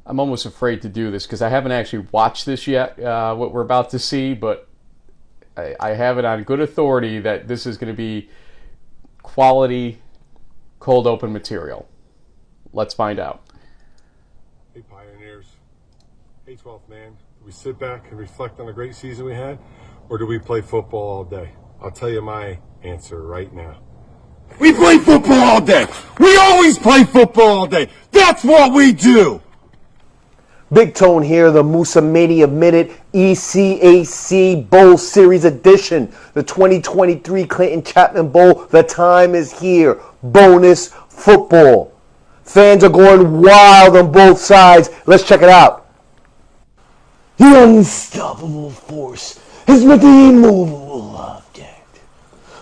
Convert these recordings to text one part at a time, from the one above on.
I'm almost afraid to do this because I haven't actually watched this yet, what we're about to see, but I have it on good authority that this is going to be quality cold open material. Let's find out. Hey Pioneers, hey 12th man, do we sit back and reflect on the great season we had, or do we play football all day? I'll tell you my answer right now. We play football all day! We always play football all day! That's what we do! Big Tone here, the Musa Mania Minute ECAC Bowl Series Edition, the 2023 Clinton Chapman Bowl. The time is here. Bonus football. Fans are going wild on both sides. Let's check it out. The unstoppable force has met the immovable object.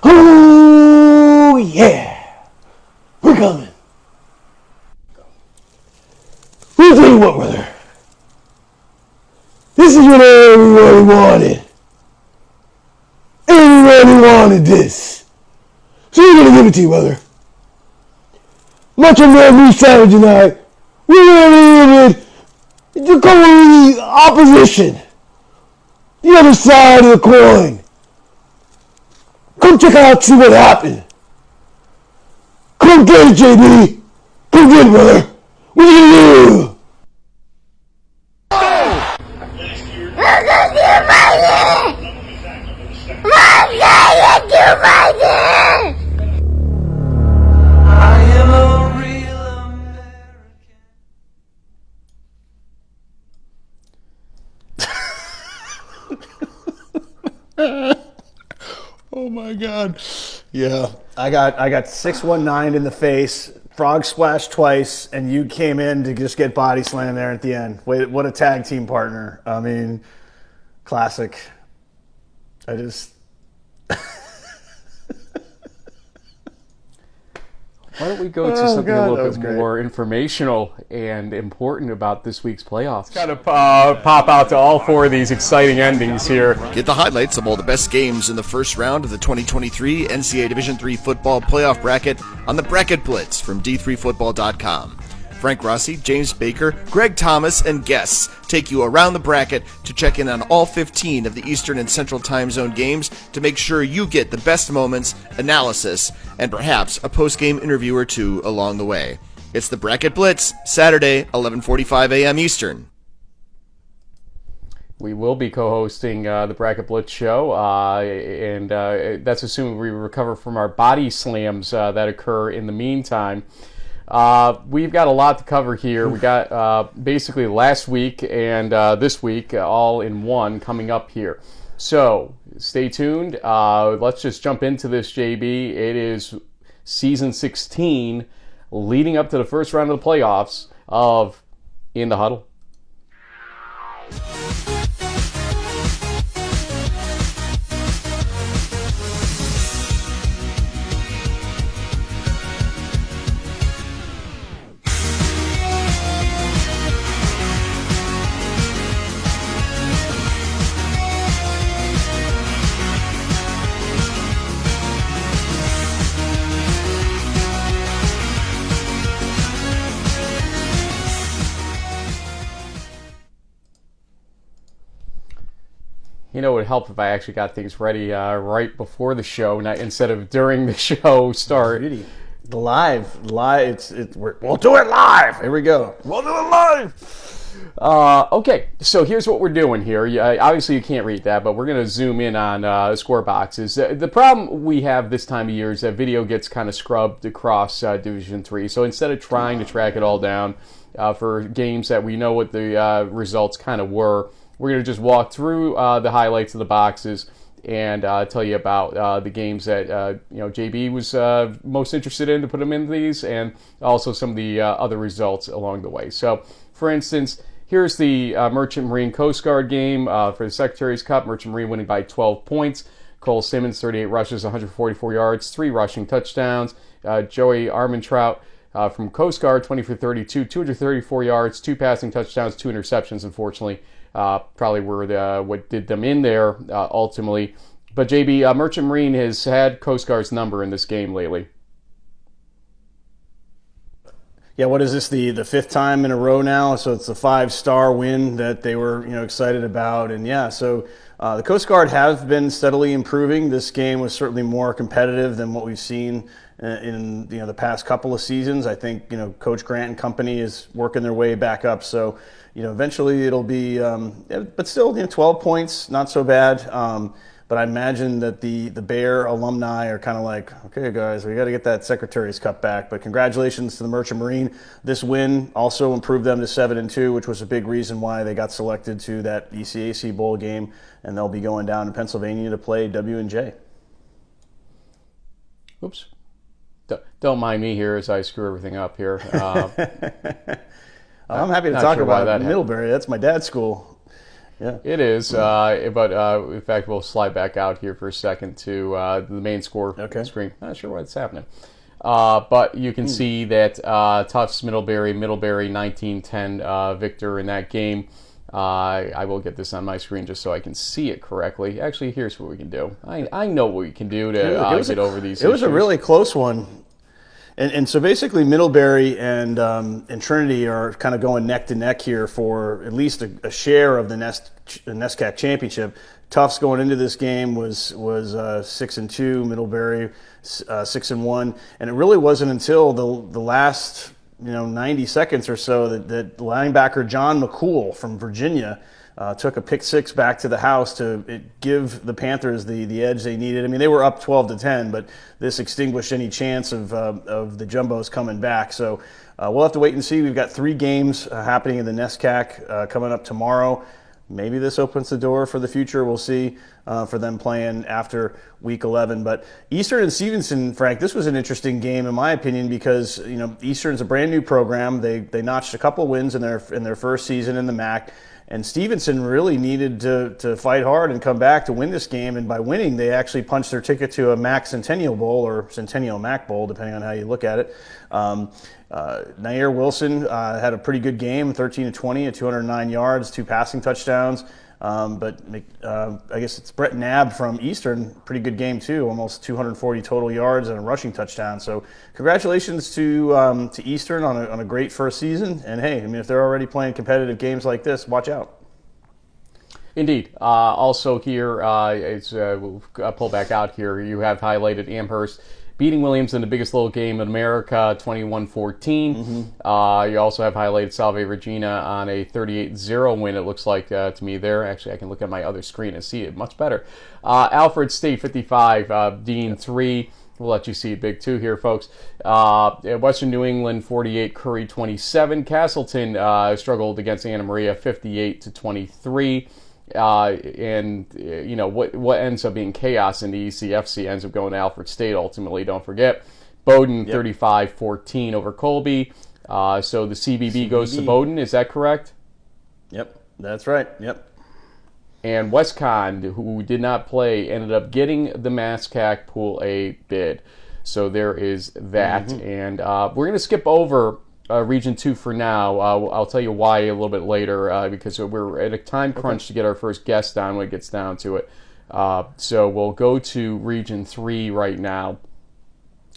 Oh yeah, we're coming. We'll tell you what, brother. This is what everybody wanted. Everybody wanted this. So we're going to give it to you, brother. Macho Man Blue Savage and I, we're going to come with the opposition. The other side of the coin. Come check out, see what happened. Come get it, JB. Come get it, brother. What are you going to do? Oh my God. Yeah. I got 619 in the face, frog splash twice, and you came in to just get body slammed there at the end. Wait, what a tag team partner. I mean, classic. Why don't we go to something a little bit more informational and important about this week's playoffs? Got to pop out to all four of these exciting endings here. Get the highlights of all the best games in the first round of the 2023 NCAA Division III football playoff bracket on the Bracket Blitz from D3Football.com. Frank Rossi, James Baker, Greg Thomas, and guests take you around the bracket to check in on all 15 of the Eastern and Central Time Zone games to make sure you get the best moments, analysis, and perhaps a post-game interview or two along the way. It's the Bracket Blitz, Saturday, 11:45 a.m. Eastern. We will be co-hosting the Bracket Blitz show, and that's assuming we recover from our body slams that occur in the meantime. We've got a lot to cover here. We got basically last week and this week all in one coming up here. So stay tuned. Let's just jump into this, JB. It is season 16 leading up to the first round of the playoffs of In the Huddle. You know, it would help if I actually got things ready right before the show, instead of during the show start. The live, we'll do it live. Here we go. We'll do it live. Okay, so here's what we're doing here. Obviously, you can't read that, but we're going to zoom in on score boxes. The problem we have this time of year is that video gets kind of scrubbed across Division III. So instead of trying to track it all down for games that we know what the results kind of were, we're going to just walk through the highlights of the boxes and tell you about the games that JB was most interested in to put them in these, and also some of the other results along the way. So, for instance, here's the Merchant Marine Coast Guard game for the Secretary's Cup. Merchant Marine winning by 12 points. Cole Simmons, 38 rushes, 144 yards, 3 rushing touchdowns. Joey Armentrout from Coast Guard, 20 for 32, 234 yards, 2 passing touchdowns, 2 interceptions, unfortunately. Probably were what did them in there ultimately. But JB, Merchant Marine has had Coast Guard's number in this game lately. Yeah, what is this, the fifth time in a row now? So it's the 5-star win that they were excited about. And yeah, so the Coast Guard have been steadily improving. This game was certainly more competitive than what we've seen in the past couple of seasons. I think Coach Grant and company is working their way back up. So eventually it'll be, but still 12 points, not so bad. But I imagine that the Bear alumni are kind of like, okay, guys, we got to get that Secretary's Cup back. But congratulations to the Merchant Marine. This win also improved them to 7-2, which was a big reason why they got selected to that ECAC Bowl game, and they'll be going down to Pennsylvania to play W&J. Oops. Don't mind me here as I screw everything up here. I'm happy to talk about Middlebury. That's my dad's school. Yeah, it is, but in fact, we'll slide back out here for a second to the main score screen. Not sure what's happening, but you can see that Tufts Middlebury 19-10 victor in that game. I will get this on my screen just so I can see it correctly. Actually, here's what we can do. I know what we can do to get over these issues. It was a really close one. And so basically Middlebury and Trinity are kind of going neck to neck here for at least a share of the NESCAC championship. Tufts going into this game was 6-2, Middlebury 6-1, and it really wasn't until the last 90 seconds or so that linebacker John McCool from Virginia took a pick six back to the house to give the Panthers the edge they needed. I mean, they were up 12-10, but this extinguished any chance of the Jumbos coming back. So we'll have to wait and see. We've got 3 games happening in the NESCAC coming up tomorrow. Maybe this opens the door for the future. We'll see for them playing after Week 11. But Eastern and Stevenson, Frank, this was an interesting game in my opinion because Eastern's a brand new program. They notched a couple wins in their first season in the MAC. And Stevenson really needed to fight hard and come back to win this game. And by winning, they actually punched their ticket to a MAC Centennial Bowl or Centennial MAC Bowl, depending on how you look at it. Nair Wilson had a pretty good game, 13-20 at 209 yards, 2 passing touchdowns. But I guess it's Brett Knabb from Eastern, pretty good game too, almost 240 total yards and a rushing touchdown. So congratulations to Eastern on a great first season. And hey, I mean, if they're already playing competitive games like this, watch out. Indeed. Also here, we'll pull back out here. You have highlighted Amherst beating Williams in the biggest little game in America, 21-14. Mm-hmm. You also have highlighted Salve Regina on a 38-0 win, it looks like to me there. Actually, I can look at my other screen and see it much better. Alfred State 55, Dean 3. We'll let you see it big too here, folks. Western New England 48, Curry 27. Castleton struggled against Anna Maria 58-23. What ends up being chaos in the ECFC ends up going to Alfred State ultimately, don't forget. Bowdoin 35-14 over Colby. So the CBB goes to Bowdoin, is that correct? Yep, that's right. Yep. And WestCon, who did not play, ended up getting the NESCAC Pool A bid. So there is that. Mm-hmm. And we're going to skip over Region 2 for now. I'll tell you why a little bit later because we're at a time crunch to get our first guest on when it gets down to it. So we'll go to Region 3 right now.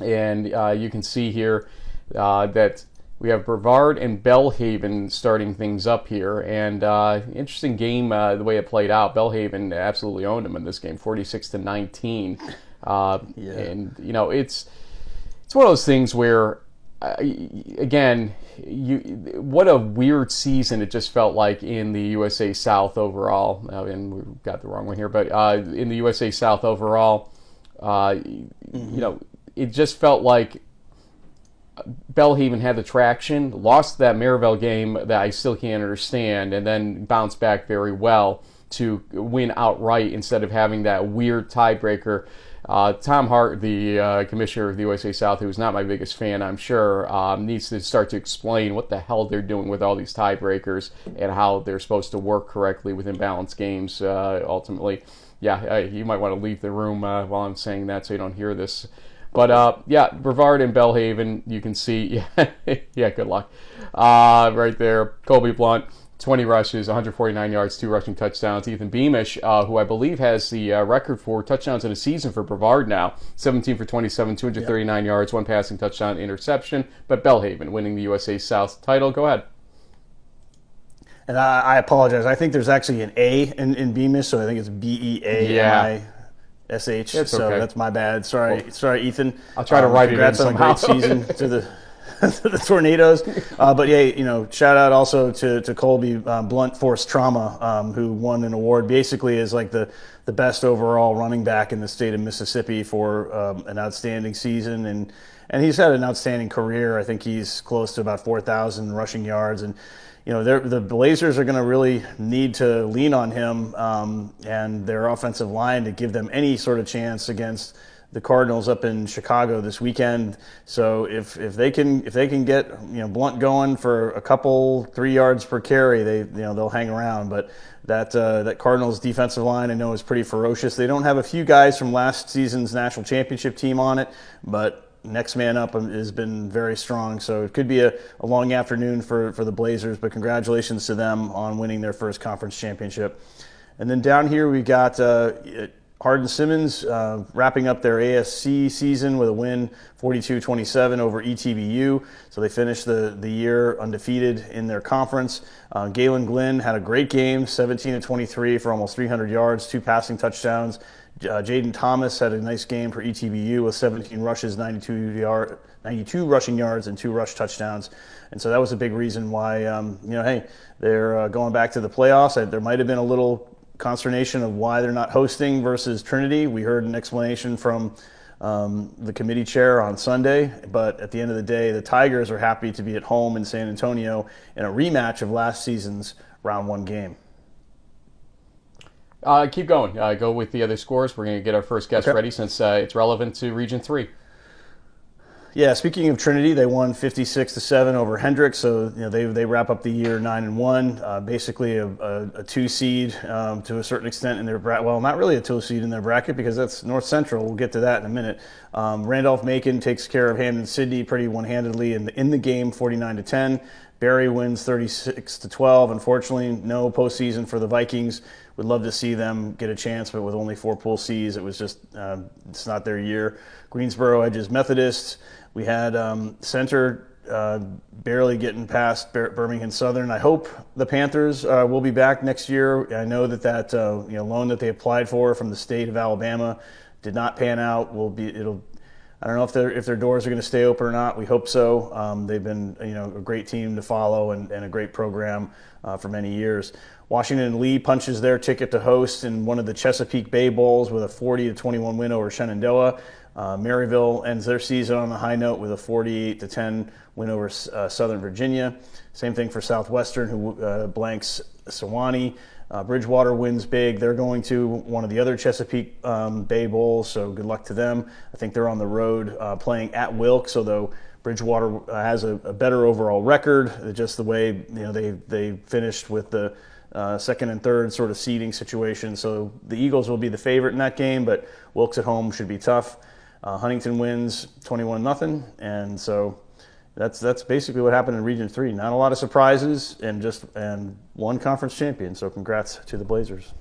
And you can see here that we have Brevard and Bellhaven starting things up here. And interesting game the way it played out. Bellhaven absolutely owned them in this game, 46-19. And, it's one of those things where again, what a weird season it just felt like in the USA South overall. And we got the wrong one here, but in the USA South overall, it just felt like Bellhaven had the traction, lost that Maryville game that I still can't understand, and then bounced back very well to win outright instead of having that weird tiebreaker. Tom Hart, the commissioner of the USA South, who's not my biggest fan, I'm sure, needs to start to explain what the hell they're doing with all these tiebreakers and how they're supposed to work correctly within balanced games, ultimately. Yeah, you might want to leave the room while I'm saying that so you don't hear this. But yeah, Brevard and Belhaven, you can see. Yeah, good luck. Right there, Colby Blunt, 20 rushes, 149 yards, 2 rushing touchdowns. Ethan Beamish, who I believe has the record for touchdowns in a season for Brevard now, 17 for 27, 239 yards, 1 passing touchdown, interception. But Belhaven winning the USA South title. Go ahead. And I apologize. I think there's actually an A in Beamish, so I think it's B-E-A-M-I-S-H. It's so okay. that's my bad. Sorry, Ethan. I'll try to write it in congrats on a somehow. great season to the to the Tornadoes. But yeah, shout out also to Colby Blunt Force Trauma, who won an award basically as like the best overall running back in the state of Mississippi for an outstanding season. And he's had an outstanding career. I think he's close to about 4,000 rushing yards. And the Blazers are going to really need to lean on him and their offensive line to give them any sort of chance against the Cardinals up in Chicago this weekend. So if they can get Blunt going for a couple 3 yards per carry, they'll hang around. But that Cardinals defensive line I know is pretty ferocious. They don't have a few guys from last season's national championship team on it, but next man up has been very strong. So it could be a long afternoon for the Blazers, but congratulations to them on winning their first conference championship. And then down here we got Hardin Simmons wrapping up their ASC season with a win 42-27 over ETBU. So they finished the year undefeated in their conference. Galen Glenn had a great game, 17-23 for almost 300 yards, 2 passing touchdowns. Jaden Thomas had a nice game for ETBU with 17 rushes, 92 rushing yards, and 2 rush touchdowns. And so that was a big reason why, they're going back to the playoffs. There might have been a little consternation of why they're not hosting versus Trinity. We heard an explanation from the committee chair on Sunday, but at the end of the day, the Tigers are happy to be at home in San Antonio in a rematch of last season's round 1 game. Keep going. Go with the other scores. We're going to get our first guest ready since it's relevant to Region 3. Yeah, speaking of Trinity, they won 56-7 over Hendricks, so they wrap up the year 9-1. Basically a 2 seed to a certain extent in their bracket. Well, not really a 2 seed in their bracket because that's North Central. We'll get to that in a minute. Randolph-Macon takes care of Hampden-Sydney pretty one-handedly in the game, 49-10. Barry wins 36-12. Unfortunately, no postseason for the Vikings. Would love to see them get a chance, but with only 4 Pool Cs, it was just it's not their year. Greensboro edges Methodist. We had Center barely getting past Birmingham Southern. I hope the Panthers will be back next year. I know that loan that they applied for from the state of Alabama did not pan out. I don't know if their doors are going to stay open or not. We hope so. They've been a great team to follow and a great program for many years. Washington Lee punches their ticket to host in one of the Chesapeake Bay Bowls with a 40-21 win over Shenandoah. Maryville ends their season on a high note with a 48-10 win over Southern Virginia. Same thing for Southwestern, who blanks Sewanee. Bridgewater wins big. They're going to one of the other Chesapeake Bay Bowls, so good luck to them. I think they're on the road playing at Wilkes, although Bridgewater has a better overall record. Just the way they finished with the second and third sort of seeding situation. So the Eagles will be the favorite in that game, but Wilkes at home should be tough. Huntington wins 21-0, and so that's basically what happened in Region 3. Not a lot of surprises, and one conference champion. So congrats to the Blazers.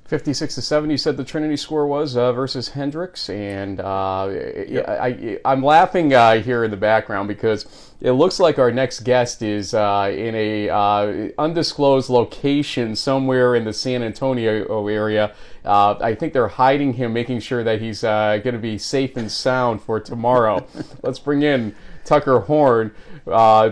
56-7, you said the Trinity score was versus Hendricks, and I'm laughing here in the background because it looks like our next guest is in a undisclosed location somewhere in the San Antonio area. I think they're hiding him, making sure that he's going to be safe and sound for tomorrow. Let's bring in Tucker Horn,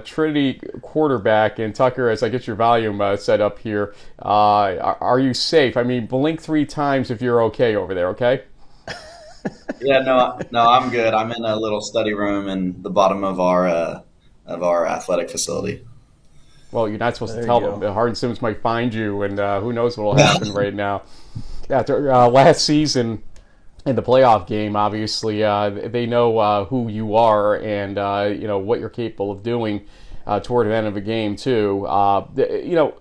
Trinity quarterback. And Tucker, as I get your volume set up here, are you safe? I mean, blink 3 times if you're okay over there, okay? Yeah, no, I'm good. I'm in a little study room in the bottom of our athletic facility. Well, you're not supposed to tell them. Hardin Sims might find you, and who knows what will happen right now. After last season, in the playoff game, obviously, they know who you are and what you're capable of doing toward the end of a game too.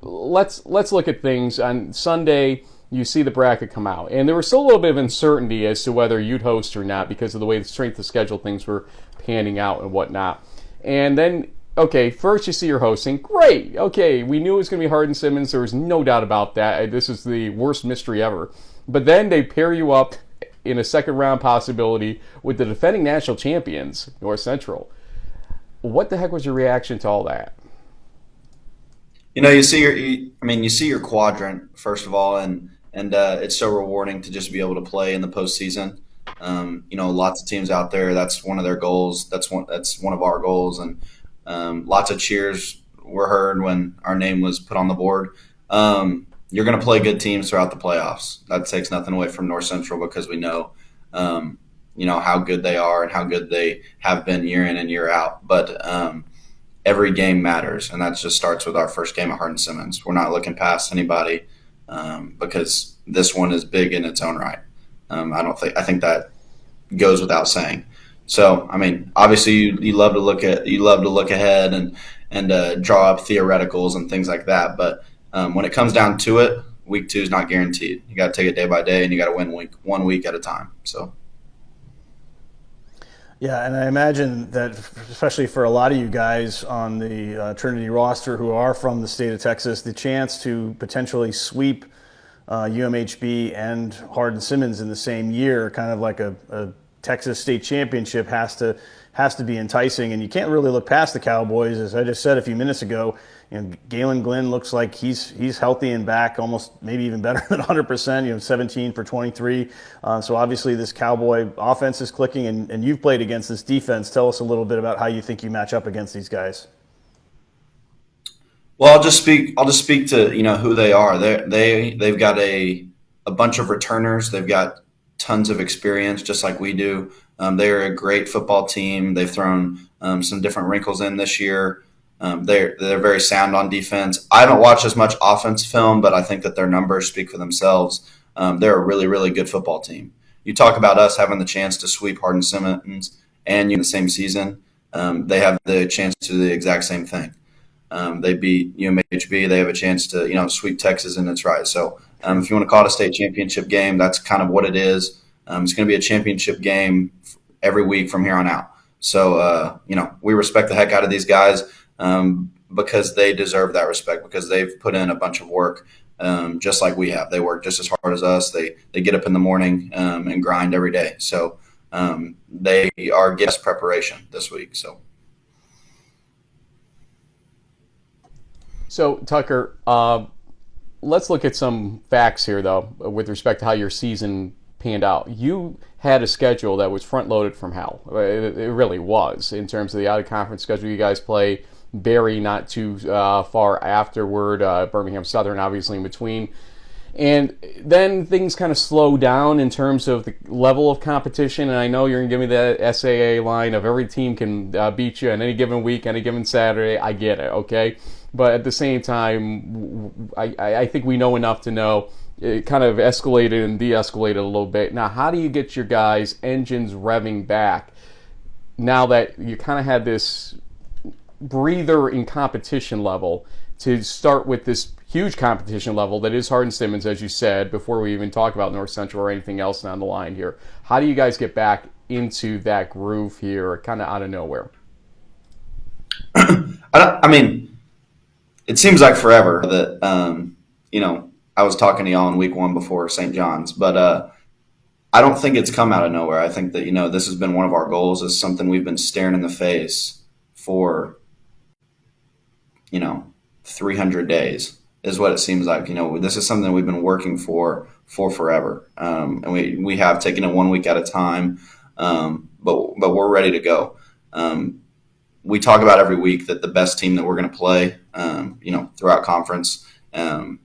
Let's look at things on Sunday. you see the bracket come out. And there was still a little bit of uncertainty as to whether you'd host or not because of the way the strength of schedule things were panning out and whatnot. And then, okay, first you see you're hosting. Great. Okay, we knew it was going to be Hardin Simmons. There was no doubt about that. This is the worst mystery ever. But then they pair you up in a second round possibility with the defending national champions, North Central. What the heck was your reaction to all that? You see your quadrant first of all, and it's so rewarding to just be able to play in the postseason. Lots of teams out there, that's one of their goals. That's one of our goals, and lots of cheers were heard when our name was put on the board. You're going to play good teams throughout the playoffs. That takes nothing away from North Central because we know, how good they are and how good they have been year in and year out. But every game matters, and that just starts with our first game at Hardin Simmons. We're not looking past anybody because this one is big in its own right. I think that goes without saying. So, obviously you love to look ahead and draw up theoreticals and things like that. But when it comes down to it, week 2 is not guaranteed. You got to take it day by day, and you got to win one week at a time. So. Yeah, and I imagine that especially for a lot of you guys on the Trinity roster who are from the state of Texas, the chance to potentially sweep UMHB and Hardin Simmons in the same year, kind of like a Texas state championship, has to be enticing. And you can't really look past the Cowboys. As I just said a few minutes ago, Galen Glenn looks like he's healthy and back, almost maybe even better than 100%. 17 for 23. So obviously this Cowboy offense is clicking, and you've played against this defense. Tell us a little bit about how you think you match up against these guys. Well, I'll just speak to who they are. They've got a bunch of returners. They've got tons of experience, just like we do. They're a great football team. They've thrown some different wrinkles in this year. They're very sound on defense. I haven't watched as much offense film, but I think that their numbers speak for themselves. They're a really, really good football team. You talk about us having the chance to sweep Hardin Simmons and in the same season. They have the chance to do the exact same thing. They beat UMHB. They have a chance to sweep Texas in its right. So if you want to call it a state championship game, that's kind of what it is. It's going to be a championship game every week from here on out. So we respect the heck out of these guys. Because they deserve that respect, because they've put in a bunch of work, just like we have. They work just as hard as us. They get up in the morning and grind every day. So they are guest preparation this week. So Tucker, let's look at some facts here, though, with respect to how your season panned out. You had a schedule that was front-loaded from hell. It really was, in terms of the out-of-conference schedule you guys play. Barry not too far afterward, Birmingham Southern obviously in between. And then things kind of slow down in terms of the level of competition. And I know you're going to give me that SAA line of every team can beat you on any given week, any given Saturday. I get it, okay? But at the same time, I think we know enough to know it kind of escalated and de-escalated a little bit. Now, how do you get your guys' engines revving back now that you kind of had this breather in competition level to start with this huge competition level that is Hardin Simmons, as you said, before we even talk about North Central or anything else down the line here? How do you guys get back into that groove here, kind of out of nowhere? It seems like forever that, I was talking to y'all in week 1 before St. John's, but I don't think it's come out of nowhere. I think that, this has been one of our goals. It's something we've been staring in the face for 300 days is what it seems like. This is something we've been working for forever. And we have taken it 1 week at a time. But we're ready to go. We talk about every week that the best team that we're going to play, throughout conference,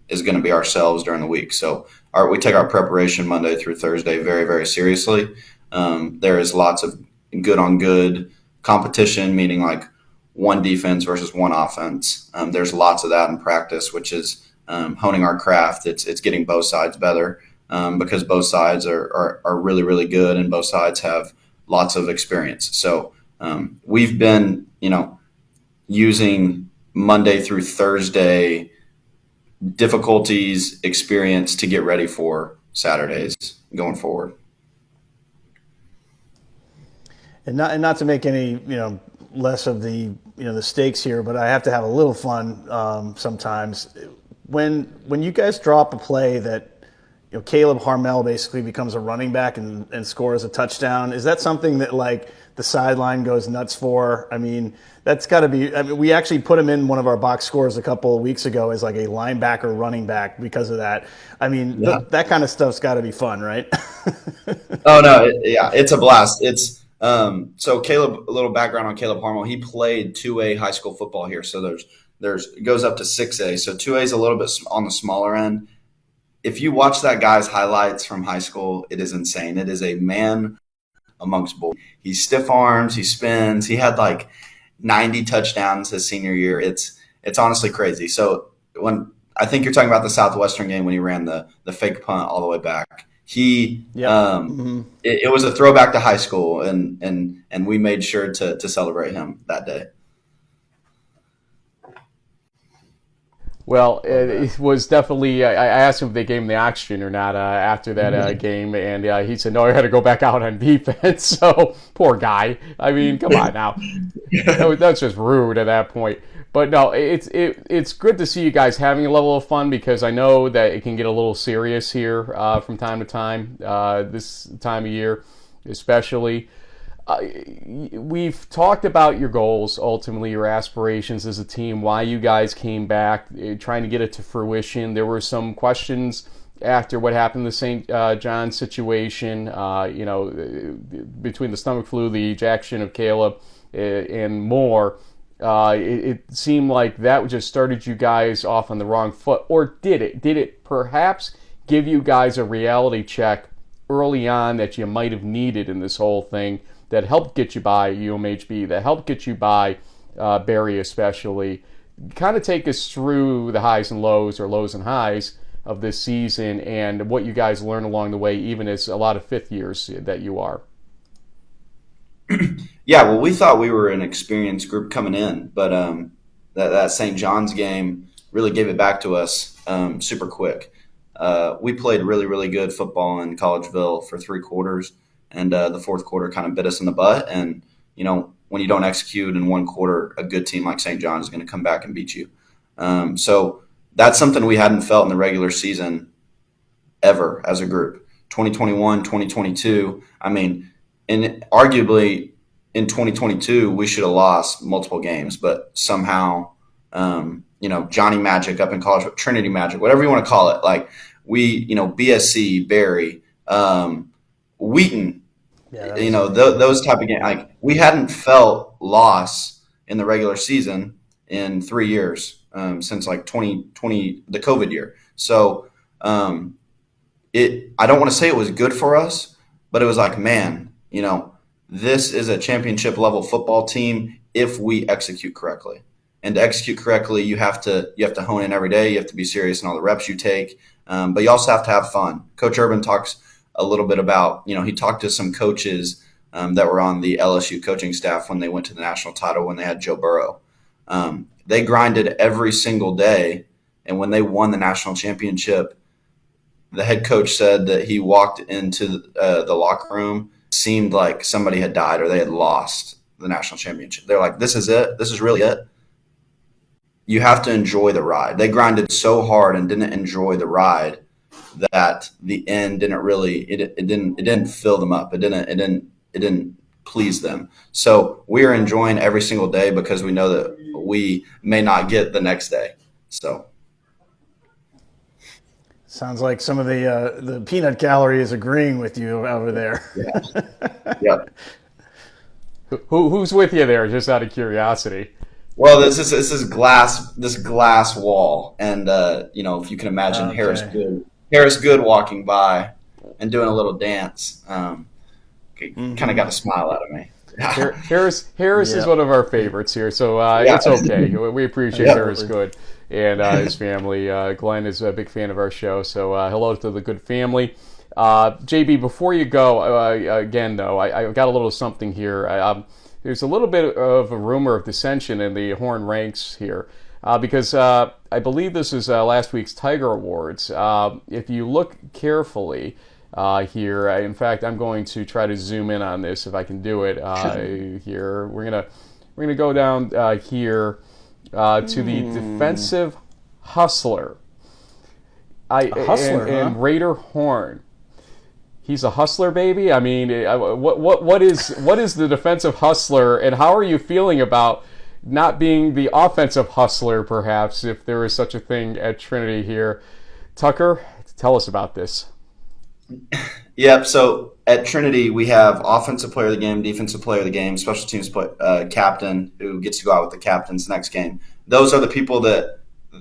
is going to be ourselves during the week. So we take our preparation Monday through Thursday very, very seriously. There is lots of good on good competition, meaning like one defense versus one offense. There's lots of that in practice, which is honing our craft. It's getting both sides better because both sides are really, really good and both sides have lots of experience. So we've been, using Monday through Thursday difficulties experienced to get ready for Saturdays going forward. And not to make any less of the stakes here, but I have to have a little fun sometimes. When you guys drop a play that Caleb Harmel basically becomes a running back and scores a touchdown, is that something that like the sideline goes nuts for? I mean, that's got to be. I mean, we actually put him in one of our box scores a couple of weeks ago as like a linebacker running back because of that. I mean, that kind of stuff's got to be fun, right? Oh no, it's a blast. It's so Caleb. A little background on Caleb Harmel. He played 2A high school football here, so it goes up to 6A. So 2A is a little bit on the smaller end. If you watch that guy's highlights from high school, it is insane. It is a man amongst bulls. He stiff arms, he spins. He had like 90 touchdowns his senior year. It's honestly crazy. So when I think you're talking about the Southwestern game when he ran the fake punt all the way back, it was a throwback to high school, and we made sure to celebrate him that day. Well, it was definitely. I asked him if they gave him the oxygen or not after that game, and he said no. I had to go back out on defense. So poor guy. I mean, come on now. That's just rude at that point. But no, it's good to see you guys having a level of fun because I know that it can get a little serious here from time to time. This time of year, especially. We've talked about your goals, ultimately your aspirations as a team, why you guys came back, trying to get it to fruition. There were some questions after what happened in the St. John's situation, between the stomach flu, the ejection of Caleb, and more. It seemed like that just started you guys off on the wrong foot. Or did it? Did it perhaps give you guys a reality check early on that you might have needed in this whole thing? That helped get you by UMHB, that helped get you by Barry especially. Kind of take us through the highs and lows, or lows and highs, of this season and what you guys learned along the way, even as a lot of fifth years that you are. Yeah, well, we thought we were an experienced group coming in, but that St. John's game really gave it back to us super quick. We played really, really good football in Collegeville for 3 quarters. And the fourth quarter kind of bit us in the butt. And, when you don't execute in 1 quarter, a good team like St. John is going to come back and beat you. So that's something we hadn't felt in the regular season ever as a group. 2021, 2022, and arguably in 2022, we should have lost multiple games. But somehow, Johnny Magic up in college, Trinity Magic, whatever you want to call it, like we, BSC, Barry, Wheaton, those type of games. Like we hadn't felt loss in the regular season in 3 years since like 2020, the COVID year. So I don't want to say it was good for us, but it was like, man, this is a championship level football team if we execute correctly. And to execute correctly, you have to hone in every day. You have to be serious in all the reps you take, but you also have to have fun. Coach Urban talks a little bit about, he talked to some coaches that were on the LSU coaching staff when they went to the national title when they had Joe Burrow. They grinded every single day, and when they won the national championship, the head coach said that he walked into the locker room, seemed like somebody had died or they had lost the national championship. They're like, this is it? This is really it? You have to enjoy the ride. They grinded so hard and didn't enjoy the ride that the end didn't really it didn't fill them up. It didn't please them. So we are enjoying every single day because we know that we may not get the next day. So sounds like some of the peanut gallery is agreeing with you over there. Yeah. Yep. Who's with you there? Just out of curiosity. Well, this is glass wall, and if you can imagine Harris Good walking by and doing a little dance, kind of got a smile out of me. Harris is one of our favorites here, so it's okay. We appreciate Harris Good and his family. Glenn is a big fan of our show, so hello to the Good family. JB, before you go, again though, I got a little something here. There's a little bit of a rumor of dissension in the Horn ranks here. because I believe this is last week's Tiger Awards. If you look carefully here, in fact, I'm going to try to zoom in on this if I can do it here. We're gonna go down here to the defensive hustler. And Raider Horn. He's a hustler, baby. I mean, what is the defensive hustler, and how are you feeling about not being the offensive hustler, perhaps, if there is such a thing at Trinity here? Tucker, tell us about this. Yep. So at Trinity, we have offensive player of the game, defensive player of the game, special teams captain who gets to go out with the captains next game. Those are the people that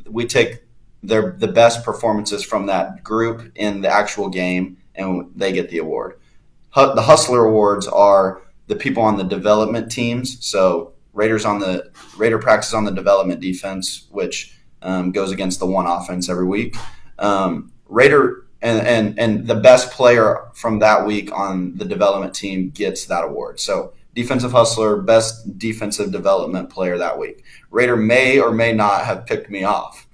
we take the best performances from that group in the actual game, and they get the award. The Hustler Awards are the people on the development teams. So Raider practices on the development defense, which goes against the one offense every week. Raider and the best player from that week on the development team gets that award. So defensive hustler, best defensive development player that week. Raider may or may not have picked me off.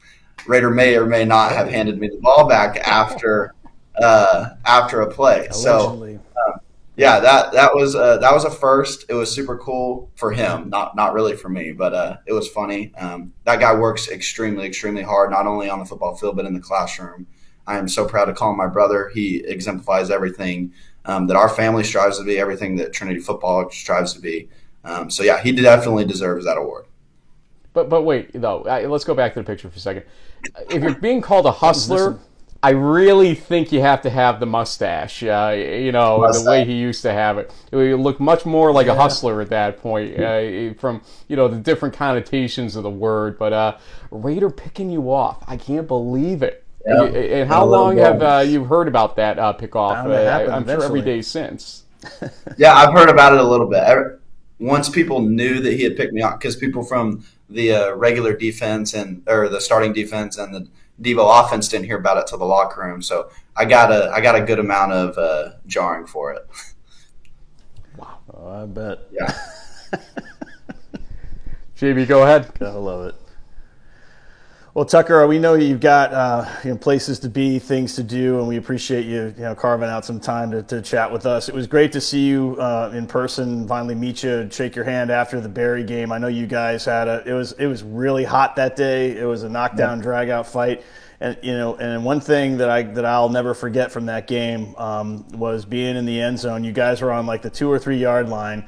Raider may or may not have handed me the ball back after a play. Allegedly. So that was a first. It was super cool for him, not really for me, but it was funny. That guy works extremely, extremely hard, not only on the football field but in the classroom. I am so proud to call him my brother. He exemplifies everything that our family strives to be, everything that Trinity football strives to be. So yeah, he definitely deserves that award. But wait, though, let's go back to the picture for a second. If you're being called a hustler, I really think you have to have the mustache. The way he used to have it. It would look much more like a hustler at that point, from the different connotations of the word. But Raider picking you off, I can't believe it. Yeah. And how long have you heard about that pick-off? I'm sure every day since. Yeah, I've heard about it a little bit. Once people knew that he had picked me off, because people from the regular defense or the starting defense and the Devo offense didn't hear about it till the locker room. So I got a good amount of jarring for it. Wow, I bet. Yeah. JB, go ahead. Gotta love it. Well, Tucker, we know you've got places to be, things to do, and we appreciate you carving out some time to chat with us. It was great to see you in person, finally meet you, shake your hand after the Barry game. I know you guys had it was really hot that day. It was a knockdown, drag-out fight, and one thing that I'll never forget from that game was being in the end zone. You guys were on like the 2 or 3 yard line.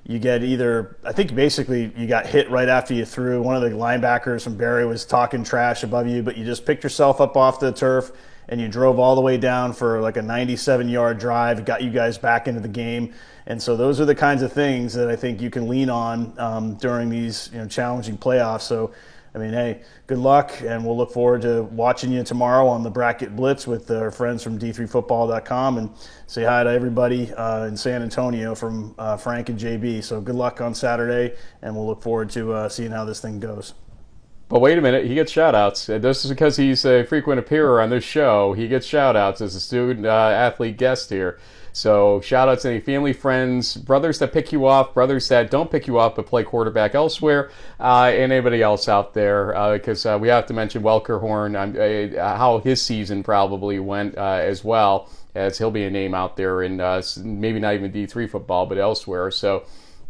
You get I think basically you got hit right after you threw. One of the linebackers from Barry was talking trash above you, but you just picked yourself up off the turf and you drove all the way down for like a 97-yard drive, got you guys back into the game. And so those are the kinds of things that I think you can lean on during these challenging playoffs. So, I mean, hey, good luck, and we'll look forward to watching you tomorrow on the Bracket Blitz with our friends from D3Football.com, and say hi to everybody in San Antonio from Frank and JB. So good luck on Saturday, and we'll look forward to seeing how this thing goes. But wait a minute, he gets shout-outs. This is because he's a frequent appearer on this show. He gets shout-outs as a student athlete guest here. So shout-outs to any family, friends, brothers that pick you off, brothers that don't pick you off but play quarterback elsewhere, and anybody else out there. Because we have to mention Welker Horn, how his season probably went as well, as he'll be a name out there in maybe not even D3 football, but elsewhere. So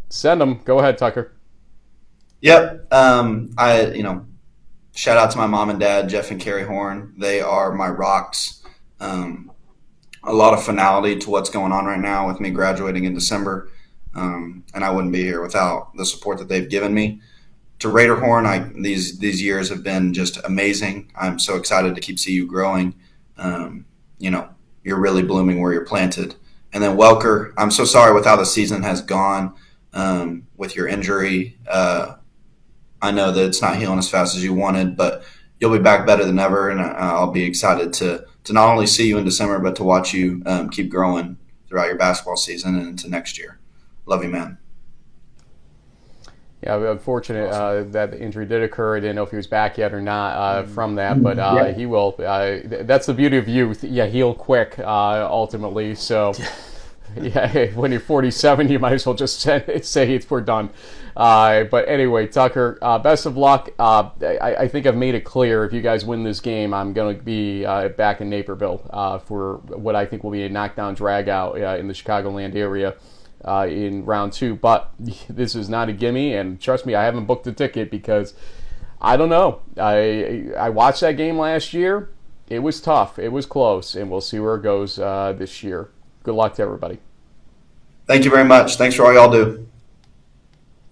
send them. Go ahead, Tucker. Yep. Shout out to my mom and dad, Jeff and Carrie Horn. They are my rocks. A lot of finality to what's going on right now with me graduating in December. And I wouldn't be here without the support that they've given me. To Raider Horn, these years have been just amazing. I'm so excited to keep see you growing. You're really blooming where you're planted. And then Welker, I'm so sorry with how the season has gone with your injury. I know that it's not healing as fast as you wanted, but you'll be back better than ever, and I'll be excited to not only see you in December, but to watch you keep growing throughout your basketball season and into next year. Love you, man. Yeah, unfortunate that the injury did occur. I didn't know if he was back yet or not from that, but he will. That's the beauty of youth. Yeah, heal quick ultimately. So Yeah, when you're 47, you might as well just say we're done. But anyway, Tucker, best of luck. I think I've made it clear, if you guys win this game, I'm going to be back in Naperville for what I think will be a knockdown drag-out in the Chicagoland area in round 2. But this is not a gimme, and trust me, I haven't booked a ticket because I don't know. I watched that game last year. It was tough. It was close, and we'll see where it goes this year. Good luck to everybody. Thank you very much. Thanks for all y'all do.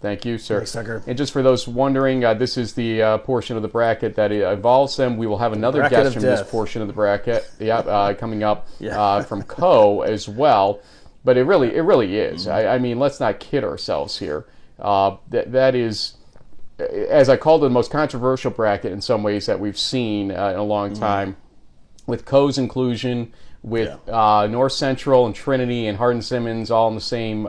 Thank you, sir. Thanks, Tucker. And just for those wondering, this is the portion of the bracket that involves them. We will have another Bracket guest of from death. this portion of the bracket. Coming up Yeah. from Co as well. But it really is. I mean, let's not kid ourselves here. That is, as I called it, the most controversial bracket in some ways that we've seen in a long time. With Co's inclusion, with North Central and Trinity and Hardin-Simmons all in the same,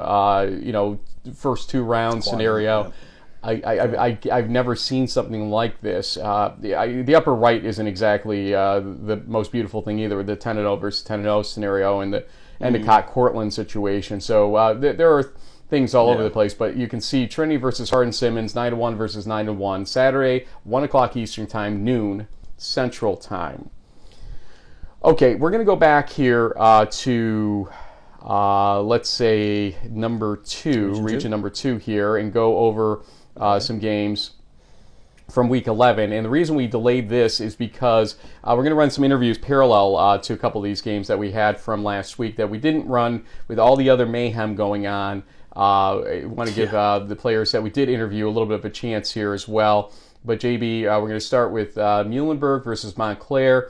first 2 round scenario. Yeah. I've never seen something like this. The upper right isn't exactly the most beautiful thing either, with the 10-0 versus 10-0 scenario and the Endicott-Cortland situation. So there are things all over the place, but you can see Trinity versus Hardin-Simmons, 9-1 versus 9-1, Saturday, 1 o'clock Eastern Time, noon Central Time. Okay, we're going to go back here to, let's say, region number 2 here, and go over some games from Week 11. And the reason we delayed this is because we're going to run some interviews parallel to a couple of these games that we had from last week that we didn't run with all the other mayhem going on. I want to give the players that we did interview a little bit of a chance here as well. But JB, we're going to start with Muhlenberg versus Montclair,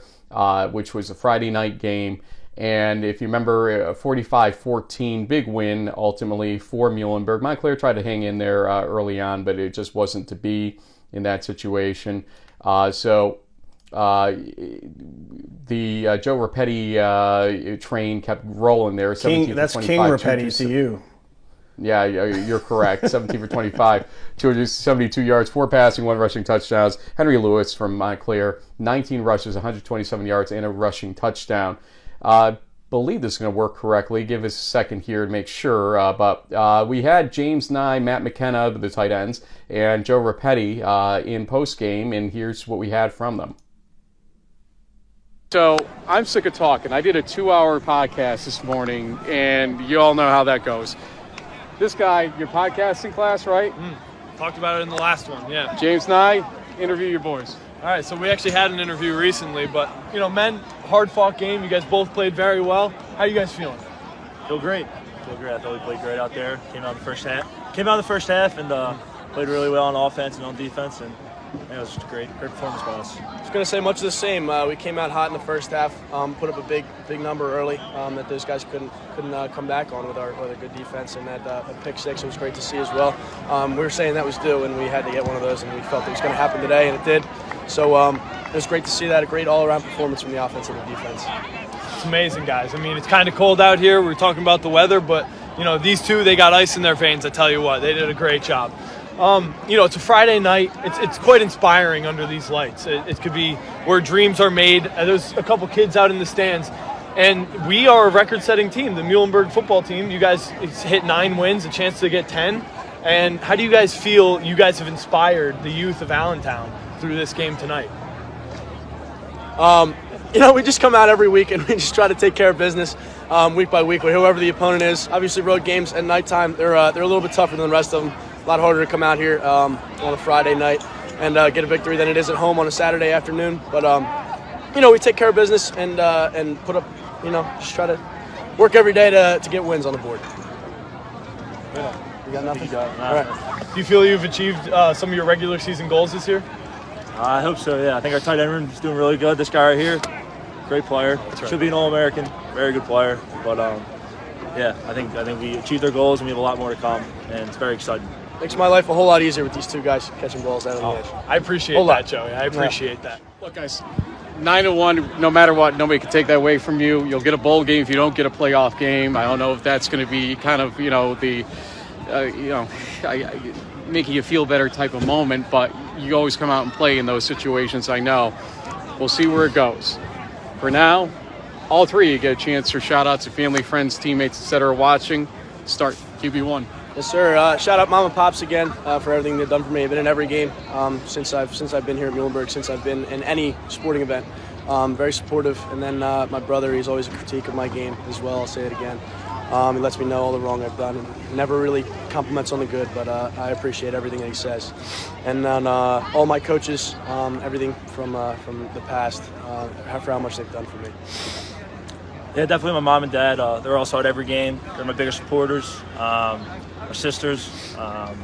which was a Friday night game. And if you remember, a 45-14 big win ultimately for Muhlenberg. Montclair tried to hang in there early on, but it just wasn't to be in that situation. So the Joe Rapetti train kept rolling there. That's King Rapetti to you. Yeah, you're correct. 17 for 25, 272 yards, 4 passing, 1 rushing touchdowns. Henry Lewis from Montclair, 19 rushes, 127 yards, and a rushing touchdown. Believe this is going to work correctly. Give us a second here to make sure. But we had James Nye, Matt McKenna, the tight ends, and Joe Rapetti in postgame, and here's what we had from them. So I'm sick of talking. I did a 2-hour podcast this morning, and you all know how that goes. This guy, your podcasting class, right? Talked about it in the last one, yeah. James Nye, interview your boys. All right, so we actually had an interview recently, but, men, hard-fought game. You guys both played very well. How are you guys feeling? Feel great. I thought we played great out there. Came out in the first half and played really well on offense and on defense, and it was just a great performance by us. I was going to say much of the same. We came out hot in the first half, put up a big number early that those guys couldn't come back on with our good defense, and that pick six, it was great to see as well. We were saying that was due, and we had to get one of those, and we felt it was going to happen today, and it did. So it was great to see that, a great all-around performance from the offense and the defense. It's amazing, guys. I mean, it's kind of cold out here. We were talking about the weather, but, these two, they got ice in their veins. I tell you what, they did a great job. It's a Friday night. It's quite inspiring under these lights. It could be where dreams are made. There's a couple kids out in the stands, and we are a record-setting team, the Muhlenberg football team. You guys hit 9 wins, a chance to get 10. And how do you guys feel you guys have inspired the youth of Allentown through this game tonight? We just come out every week and we just try to take care of business week by week with whoever the opponent is. Obviously, road games at nighttime, they're a little bit tougher than the rest of them. A lot harder to come out here on a Friday night and get a victory than it is at home on a Saturday afternoon. But, we take care of business and put up, just try to work every day to get wins on the board. Yeah. You got nothing? All right. Do you feel you've achieved some of your regular season goals this year? I hope so, yeah. I think our tight end room is doing really good. This guy right here, great player. That's right. Should be an All-American, very good player. But, I think we achieved our goals and we have a lot more to come, and it's very exciting. Makes my life a whole lot easier with these two guys catching balls out of the edge. I appreciate that, Joey. I appreciate that. Look, guys, 9-1, no matter what, nobody can take that away from you. You'll get a bowl game if you don't get a playoff game. I don't know if that's going to be kind of, making you feel better type of moment, but you always come out and play in those situations, I know. We'll see where it goes. For now, all three, you get a chance for shout-outs to family, friends, teammates, etc. watching. Start QB1. Yes, sir. Shout out Mom and Pops again for everything they've done for me. I've been in every game since I've been here at Muhlenberg, since I've been in any sporting event. Very supportive. And then my brother, he's always a critique of my game as well. I'll say it again. He lets me know all the wrong I've done. And never really compliments on the good, but I appreciate everything that he says. And then all my coaches, everything from the past, for how much they've done for me. Yeah, definitely my mom and dad. They're also at every game. They're my biggest supporters. My sisters,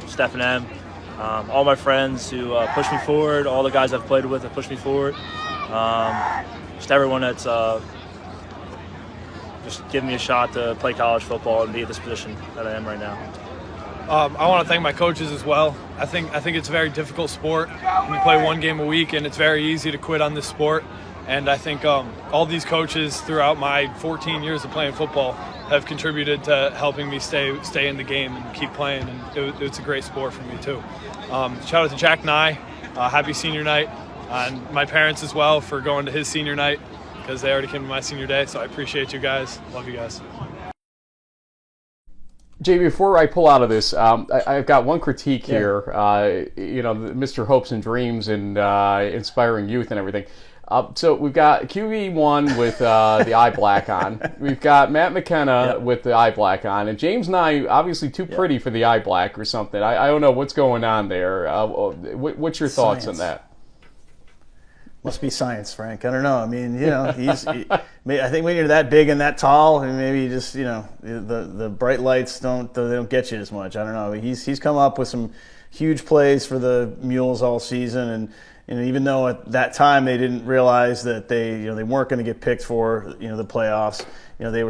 Steph and Em, all my friends who push me forward, all the guys I've played with that push me forward. Just everyone that's just giving me a shot to play college football and be at this position that I am right now. I want to thank my coaches as well. I think it's a very difficult sport. We play one game a week, and it's very easy to quit on this sport. And I think all these coaches throughout my 14 years of playing football have contributed to helping me stay in the game and keep playing. And it's a great sport for me too. Shout out to Jack Nye, happy senior night, and my parents as well for going to his senior night because they already came to my senior day. So I appreciate you guys. Love you guys. Jay, before I pull out of this, I've got one critique here. Mr. Hopes and Dreams and inspiring youth and everything. So we've got QB1 with the eye black on. We've got Matt McKenna with the eye black on. And James Nye, obviously too pretty for the eye black or something. I don't know what's going on there. What's your thoughts on that? Must be science, Frank. I don't know. I mean, I think when you're that big and that tall, and maybe just, the bright lights don't get you as much. I don't know. He's come up with some huge plays for the Mules all season, and even though at that time they didn't realize that they weren't going to get picked for the playoffs, they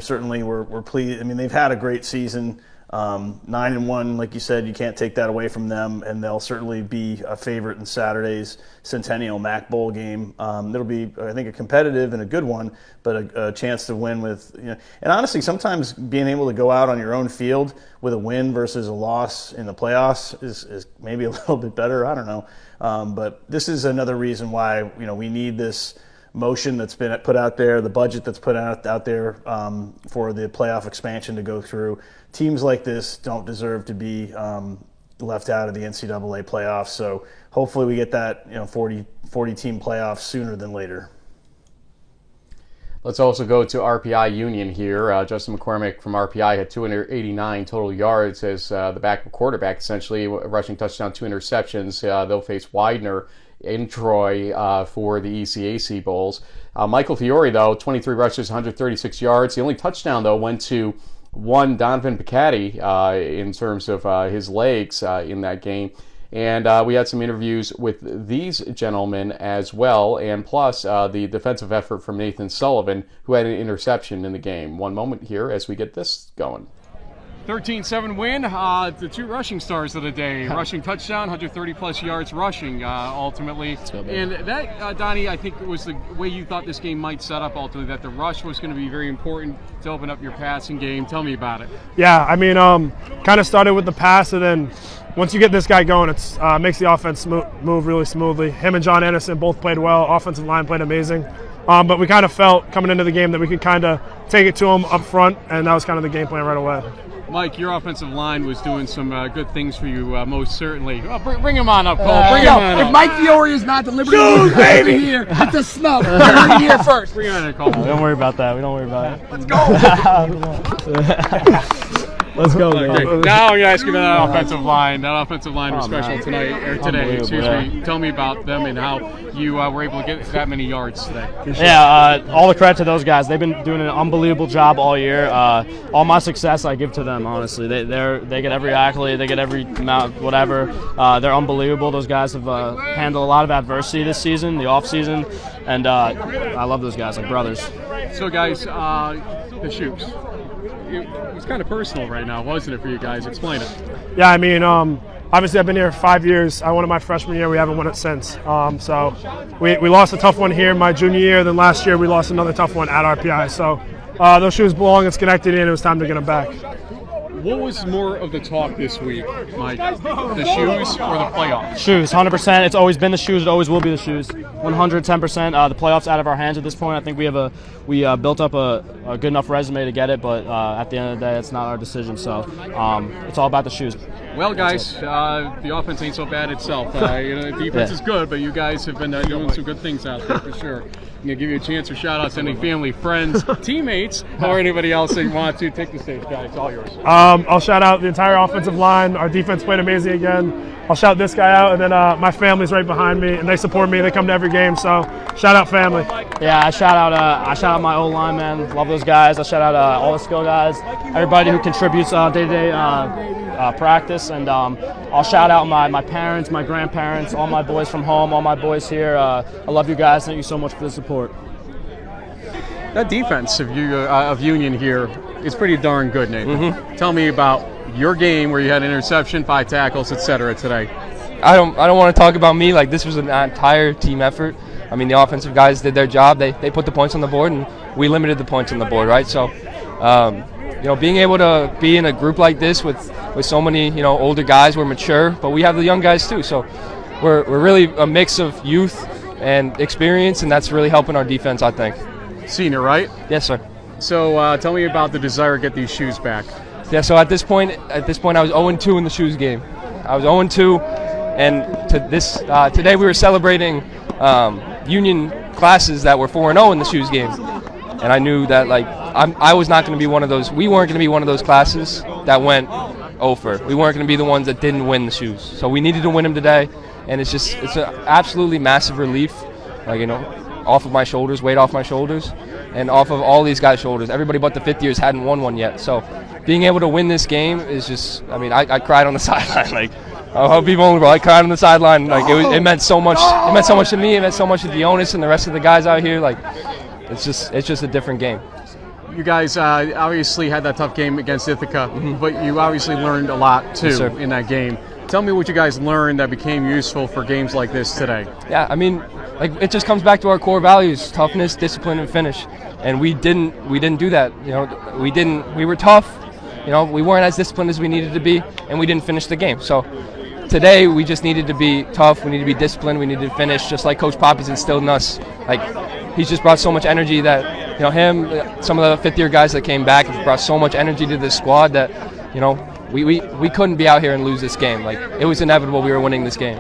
were pleased. I mean, they've had a great season, 9-1, like you said. You can't take that away from them, and they'll certainly be a favorite in Saturday's Centennial Mac Bowl game. It'll be, I think, a competitive and a good one, but a chance to win with And honestly, sometimes being able to go out on your own field with a win versus a loss in the playoffs is maybe a little bit better. I don't know. But this is another reason why we need this motion that's been put out there, the budget that's put out there for the playoff expansion to go through. Teams like this don't deserve to be left out of the NCAA playoffs. So hopefully we get that 40 team playoff sooner than later. Let's also go to RPI Union here. Justin McCormick from RPI had 289 total yards as the backup quarterback, essentially, rushing touchdown, 2 interceptions. They'll face Widener in Troy for the ECAC Bowls. Michael Fiore, though, 23 rushes, 136 yards. The only touchdown, though, went to one Donovan Piccatti in terms of his legs in that game. And we had some interviews with these gentlemen as well, and plus the defensive effort from Nathan Sullivan, who had an interception in the game. One moment here as we get this going. 13-7 win. The two rushing stars of the day. Rushing touchdown, 130-plus yards rushing, ultimately. And that, Donnie, I think was the way you thought this game might set up, ultimately, that the rush was going to be very important to open up your passing game. Tell me about it. Yeah, I mean, kind of started with the pass, and then once you get this guy going, it makes the offense move really smoothly. Him and John Anderson both played well. Offensive line played amazing. But we kind of felt coming into the game that we could kind of take it to them up front, and that was kind of the game plan right away. Mike, your offensive line was doing some good things for you, most certainly. Oh, bring him on up, Cole. Bring him on up. If Mike Fiore is not delivering baby here, it's a snub. We're here first. Bring him on, Cole. Don't worry about that. We don't worry about it. Let's go. Let's go, man. Now I'm going to ask you about that offensive line. That offensive line was special today. Excuse me. Tell me about them and how you were able to get that many yards today. Yeah, all the credit to those guys. They've been doing an unbelievable job all year. All my success I give to them, honestly. They get every accolade. They get every amount, whatever. They're unbelievable. Those guys have handled a lot of adversity this season, the off season, and I love those guys like brothers. So, guys, the Shoops. It was kind of personal right now, wasn't it, for you guys? Explain it. Yeah, I mean, obviously I've been here 5 years. I won it my freshman year. We haven't won it since. So we lost a tough one here my junior year. Then last year we lost another tough one at RPI. So those shoes belong in Schenectady, and it was time to get them back. What was more of the talk this week, Mike? The shoes or the playoffs? Shoes, 100%. It's always been the shoes. It always will be the shoes. 110%. The playoffs out of our hands at this point. I think we built up a good enough resume to get it, but at the end of the day, it's not our decision. So it's all about the shoes. Well, guys, the offense ain't so bad itself. The defense is good, but you guys have been doing some good things out there for sure. I'm going to give you a chance for shout-outs to any family, friends, teammates, or anybody else that you want to. Take the stage, guys. It's all yours. I'll shout out the entire offensive line. Our defense played amazing again. I'll shout this guy out, and then my family's right behind me, and they support me. They come to every game, so shout out family. Yeah, I shout out my O-line, man. Love those guys. I shout out all the skill guys, everybody who contributes day-to-day practice, and I'll shout out my parents, my grandparents, all my boys from home, all my boys here. I love you guys. Thank you so much for the support. That defense of Union here is pretty darn good, Nathan. Mm-hmm. Tell me about your game where you had an interception, 5 tackles, etc. today. I don't want to talk about me. Like, this was an entire team effort. I mean, the offensive guys did their job. They put the points on the board, and we limited the points on the board, right? So, being able to be in a group like this with so many, older guys, we're mature, but we have the young guys too. So we're really a mix of youth and experience, and that's really helping our defense, I think. Senior, right? Yes, sir. So tell me about the desire to get these shoes back. Yeah, so at this point I was 0-2 in the shoes game. I was 0-2, and today we were celebrating Union classes that were 4-0 in the shoes game. And I knew that I was not going to be one of those. We weren't going to be one of those classes that went over. We weren't going to be the ones that didn't win the shoes. So we needed to win them today, and it's an absolutely massive relief, off of my shoulders, weight off my shoulders, and off of all these guys' shoulders. Everybody but the fifth years hadn't won one yet. So being able to win this game is just. I cried on the sideline. I'll be vulnerable. I cried on the sideline. It meant so much. It meant so much to me. It meant so much to Dionis and the rest of the guys out here. It's just a different game. You guys obviously had that tough game against Ithaca, but you obviously learned a lot too in that game. Tell me what you guys learned that became useful for games like this today. Yeah, it just comes back to our core values: toughness, discipline, and finish. And we didn't do that. We were tough. We weren't as disciplined as we needed to be, and we didn't finish the game. So today we just needed to be tough. We needed to be disciplined. We needed to finish, just like Coach Poppy's instilled in us. He's just brought so much energy that, him, some of the fifth-year guys that came back have brought so much energy to this squad that, we couldn't be out here and lose this game. It was inevitable we were winning this game.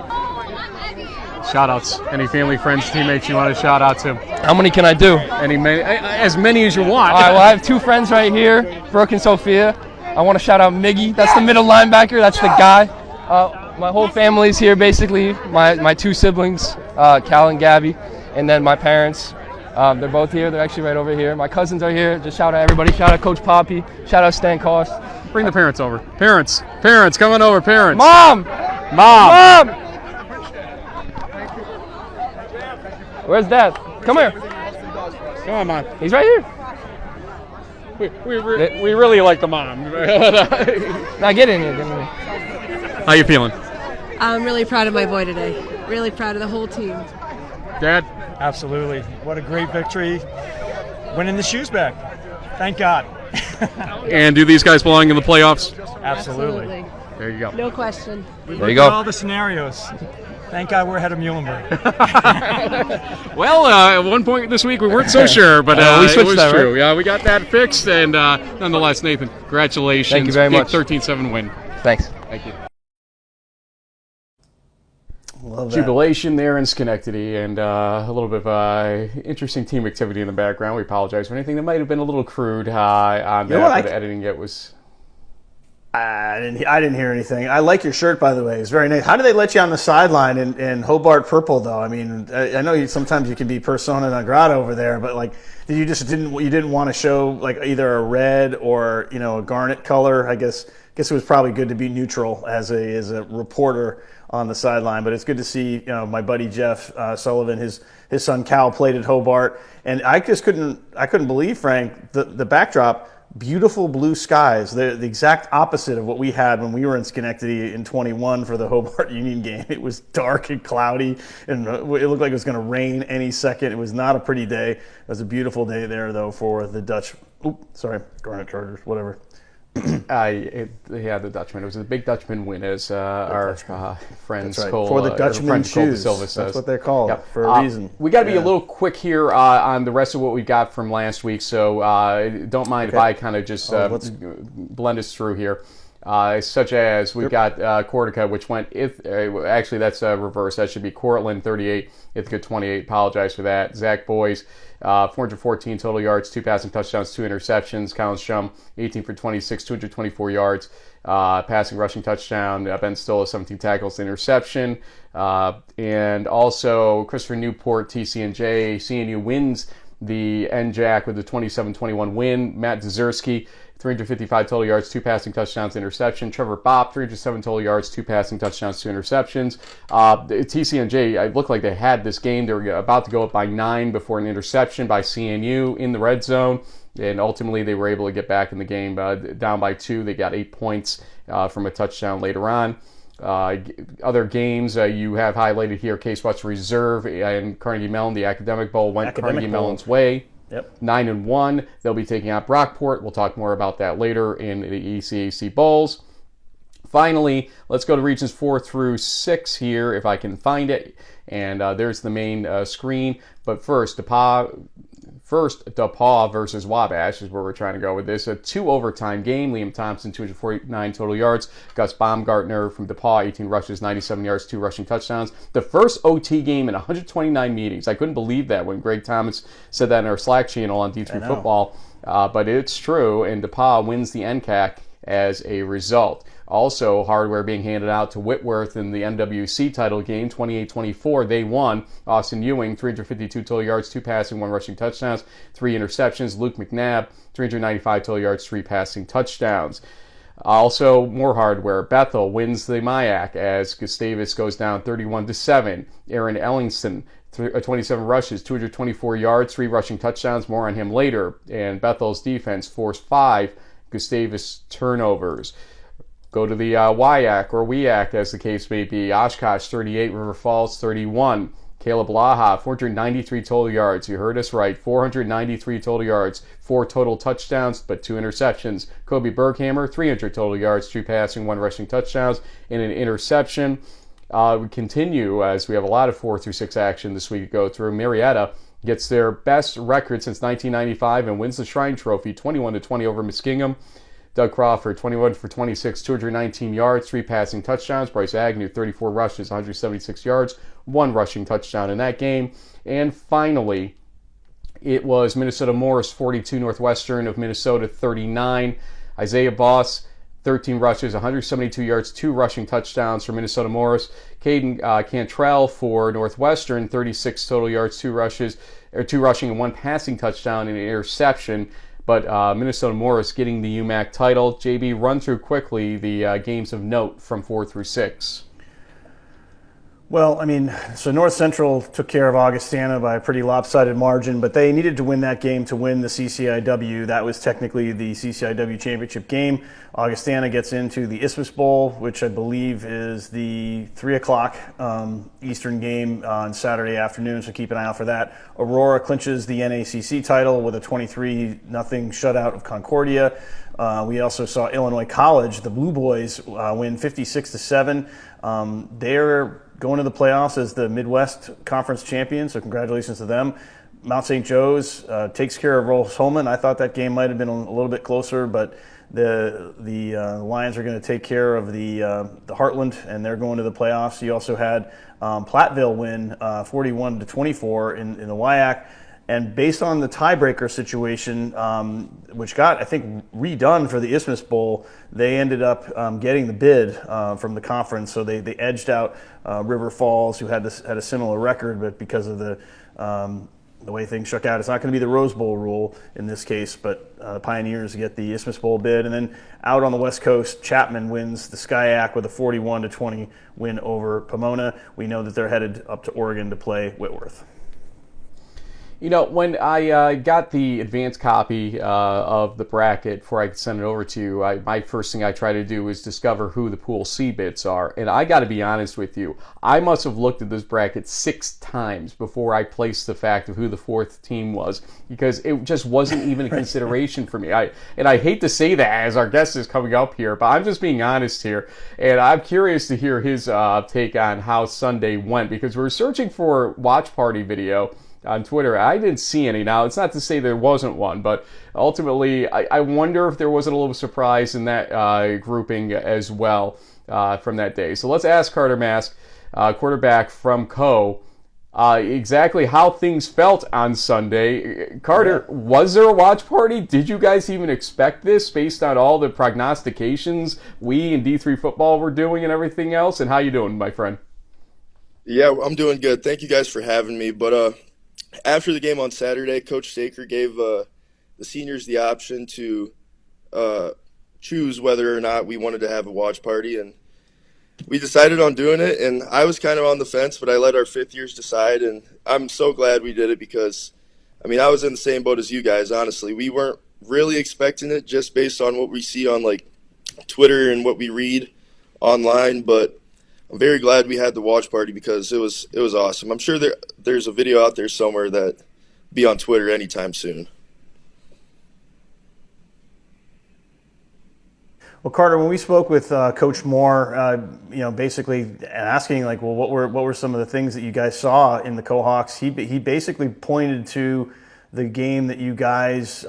Shout-outs. Any family, friends, teammates you want to shout out to? How many can I do? As many as you want. All right, well, I have 2 friends right here, Brooke and Sophia. I want to shout out Miggy. That's the middle linebacker. That's the guy. My whole family's here, basically. My 2 siblings, Cal and Gabby, and then my parents. They're both here. They're actually right over here. My cousins are here. Just shout out everybody. Shout out Coach Poppy. Shout out Stan Cost. Bring the parents over. Parents, come on over. Parents. Mom. Where's Dad? Come here. Come on, Mom. He's right here. We really like the mom. Now get in here. How you feeling? I'm really proud of my boy today. Really proud of the whole team. Dad? Absolutely. What a great victory. Winning the shoes back. Thank God. And do these guys belong in the playoffs? Absolutely. There you go. No question. There you go. All the scenarios. Thank God we're ahead of Muhlenberg. Well, at one point this week we weren't so sure, but we switched it was that, true. Right? Yeah, we got that fixed, and nonetheless, Nathan, congratulations. Thank you very much. 13-7 win. Thanks. Thank you. Love that. Jubilation there in Schenectady, and a little bit of interesting team activity in the background. We apologize for anything that might have been a little crude on that, but the editing it was... I didn't hear anything. I like your shirt, by the way. It's very nice. How do they let you on the sideline in Hobart purple, though? I mean, I know sometimes you can be persona non grata over there, but you didn't want to show either a red or a garnet color. I guess it was probably good to be neutral as a reporter on the sideline. But it's good to see my buddy Jeff Sullivan, his son Cal played at Hobart, and I just couldn't believe, Frank, the backdrop. Beautiful blue skies, the exact opposite of what we had when we were in Schenectady in 21 for the Hobart Union game. It was dark and cloudy, and it looked like it was going to rain any second. It was not a pretty day. It was a beautiful day there, though, for the Dutch. Garnet Chargers, whatever. The Dutchman. It was a big Dutchman win, as our friends That's right. Cole, For the Dutchman shoes. Silva says. That's what they're called for a reason. We got to be a little quick here on the rest of what we got from last week, so don't mind if I kind of just blend us through here. Such as we've got Cortica, which went actually that's reverse. That should be Cortland 38, Ithaca 28. Apologize for that. Zach Boys, 414 total yards, 2 passing touchdowns, 2 interceptions. Collins Shum, 18 for 26, 224 yards, passing rushing touchdown. Ben Stola, 17 tackles, interception. And also Christopher Newport, TCNJ. CNU wins the NJAC with a 27-21 win. Matt Dzersky, 355 total yards, 2 passing touchdowns, interception. Trevor Bopp, 307 total yards, 2 passing touchdowns, 2 interceptions. TCNJ, it looked like they had this game. They were about to go up by 9 before an interception by CNU in the red zone. And ultimately, they were able to get back in the game down by 2. They got 8 points from a touchdown later on. Other games you have highlighted here: Case Western Reserve and Carnegie Mellon. The Academic Bowl went Carnegie Mellon's way. Yep. 9-1. They'll be taking out Brockport. We'll talk more about that later in the ECAC Bowls. Finally, let's go to regions 4 through 6 here, if I can find it. And there's the main screen. But first, DePaul versus Wabash is where we're trying to go with this. A 2 overtime game. Liam Thompson, 249 total yards. Gus Baumgartner from DePaul, 18 rushes, 97 yards, 2 rushing touchdowns. The first OT game in 129 meetings. I couldn't believe that when Greg Thomas said that in our Slack channel on D3 Football. But it's true, and DePaul wins the NESCAC as a result. Also, hardware being handed out to Whitworth in the NWC title game, 28-24. They won. Austin Ewing, 352 total yards, 2 passing, 1 rushing touchdowns, 3 interceptions. Luke McNabb, 395 total yards, 3 passing touchdowns. Also, more hardware. Bethel wins the MIAC as Gustavus goes down 31-7. Aaron Ellingston, 27 rushes, 224 yards, 3 rushing touchdowns. More on him later. And Bethel's defense forced 5 Gustavus turnovers. Go to the WIAC or WIAC, as the case may be. Oshkosh 38, River Falls 31. Caleb Laha, 493 total yards. You heard us right, 493 total yards, 4 total touchdowns, but 2 interceptions. Kobe Berghammer, 300 total yards, 2 passing, 1 rushing touchdowns, and an interception. We continue as we have a lot of 4 through 6 action this week to go through. Marietta gets their best record since 1995 and wins the Shrine Trophy, 21-20 over Muskingum. Doug Crawford, 21 for 26, 219 yards, 3 passing touchdowns. Bryce Agnew, 34 rushes, 176 yards, 1 rushing touchdown in that game. And finally, it was Minnesota Morris, 42, Northwestern of Minnesota, 39. Isaiah Boss, 13 rushes, 172 yards, 2 rushing touchdowns for Minnesota Morris. Caden Cantrell for Northwestern, 36 total yards, 2 rushing and 1 passing touchdown and an interception. But Minnesota Morris getting the UMAC title. JB, run through quickly the games of note from 4 through 6. Well, I mean, so North Central took care of Augustana by a pretty lopsided margin, but they needed to win that game to win the CCIW. That was technically the CCIW championship game. Augustana gets into the Isthmus Bowl, which I believe is the 3 o'clock Eastern game on Saturday afternoon, so keep an eye out for that. Aurora clinches the NACC title with a 23-0 shutout of Concordia. We also saw Illinois College, the Blue Boys, win 56-7. They're going to the playoffs as the Midwest Conference champions, so congratulations to them. Mount St. Joe's takes care of Rose-Hulman. I thought that game might have been a little bit closer, but the Lions are going to take care of the Heartland, and they're going to the playoffs. You also had Platteville win 41-24 in the WIAC. And based on the tiebreaker situation, which got, I think, redone for the Isthmus Bowl, they ended up getting the bid from the conference. So they edged out River Falls, who had a similar record, but because of the way things shook out, it's not going to be the Rose Bowl rule in this case, but the Pioneers get the Isthmus Bowl bid. And then out on the West Coast, Chapman wins the SCIAC with a 41-20 win over Pomona. We know that they're headed up to Oregon to play Whitworth. You know, when I got the advanced copy of the bracket before I could send it over to you, my first thing I try to do is discover who the Pool C bits are. And I got to be honest with you, I must have looked at this bracket 6 times before I placed the fact of who the 4th team was, because it just wasn't even a consideration for me. I hate to say that as our guest is coming up here, but I'm just being honest here. And I'm curious to hear his take on how Sunday went, because we're searching for watch party video on Twitter. I didn't see any. Now, it's not to say there wasn't one, but ultimately, I wonder if there wasn't a little surprise in that grouping as well from that day. So let's ask Carter Maske, quarterback from Co., exactly how things felt on Sunday. Carter, was there a watch party? Did you guys even expect this based on all the prognostications we in D3 football were doing and everything else? And how you doing, my friend? Yeah, I'm doing good. Thank you guys for having me. But after the game on Saturday, Coach Staker gave the seniors the option to choose whether or not we wanted to have a watch party, and we decided on doing it. And I was kind of on the fence, but I let our 5th years decide, and I'm so glad we did it because, I mean, I was in the same boat as you guys, honestly. We weren't really expecting it just based on what we see on, like, Twitter and what we read online, but I'm very glad we had the watch party because it was awesome. I'm sure there's a video out there somewhere that be on Twitter anytime soon. Well, Carter, when we spoke with Coach Moore, basically asking like, well, what were some of the things that you guys saw in the Cohawks? He basically pointed to the game that you guys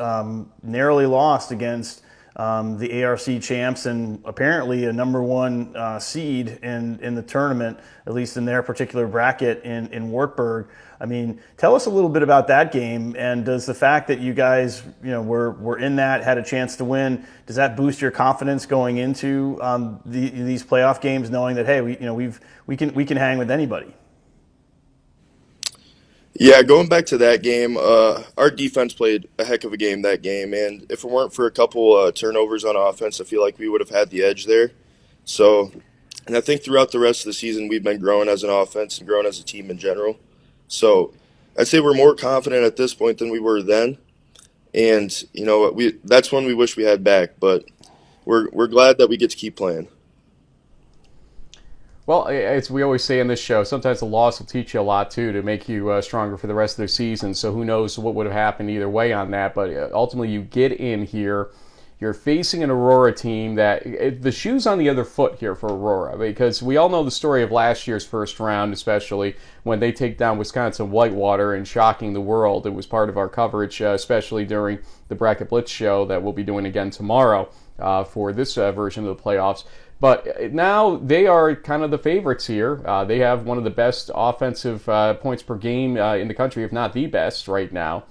narrowly lost against the ARC champs and apparently a number 1 seed in the tournament, at least in their particular bracket in Wartburg. I mean, tell us a little bit about that game, and does the fact that you guys were in that, had a chance to win, does that boost your confidence going into these playoff games, knowing that hey, we can hang with anybody? Yeah, going back to that game, our defense played a heck of a game that game, and if it weren't for a couple turnovers on offense, I feel like we would have had the edge there. So, and I think throughout the rest of the season, we've been growing as an offense and growing as a team in general. So, I'd say we're more confident at this point than we were then, and that's one we wish we had back, but we're glad that we get to keep playing. Well, as we always say in this show, sometimes the loss will teach you a lot, too, to make you stronger for the rest of the season. So who knows what would have happened either way on that. But ultimately, you get in here. You're facing an Aurora team that the shoe's on the other foot here for Aurora, because we all know the story of last year's first round, especially when they take down Wisconsin Whitewater and shocking the world. It was part of our coverage, especially during the Bracket Blitz show that we'll be doing again tomorrow for this version of the playoffs. But now they are kind of the favorites here. They have one of the best offensive points per game in the country, if not the best right now.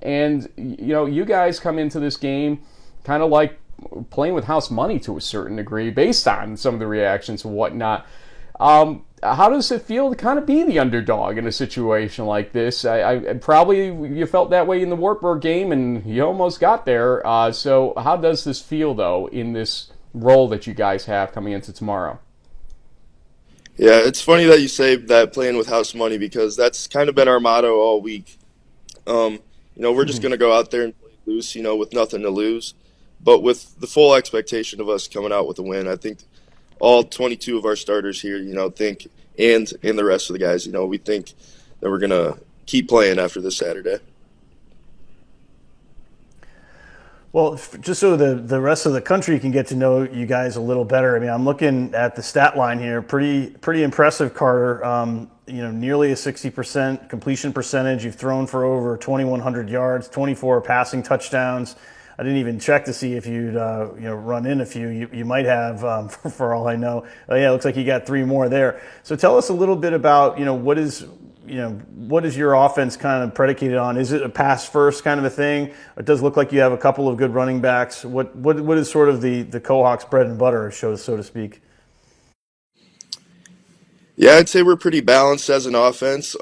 And, you guys come into this game kind of like playing with house money to a certain degree based on some of the reactions and whatnot. How does it feel to kind of be the underdog in a situation like this? I probably you felt that way in the Wartburg game, and you almost got there. So how does this feel, though, in this role that you guys have coming into tomorrow? Yeah, it's funny that you say that, playing with house money, because that's kind of been our motto all week. We're just going to go out there and play loose, with nothing to lose, but with the full expectation of us coming out with a win. I think all 22 of our starters here, think, and the rest of the guys, we think that we're going to keep playing after this Saturday. Well, just so the rest of the country can get to know you guys a little better, I mean, I'm looking at the stat line here. Pretty impressive, Carter. Nearly a 60% completion percentage. You've thrown for over 2,100 yards, 24 passing touchdowns. I didn't even check to see if you'd run in a few. You might have, for all I know. It looks like you got 3 more there. So tell us a little bit about what is your offense kind of predicated on? Is it a pass first kind of a thing? It does look like you have a couple of good running backs. What is sort of the Cohawks bread and butter, so to speak? Yeah, I'd say we're pretty balanced as an offense.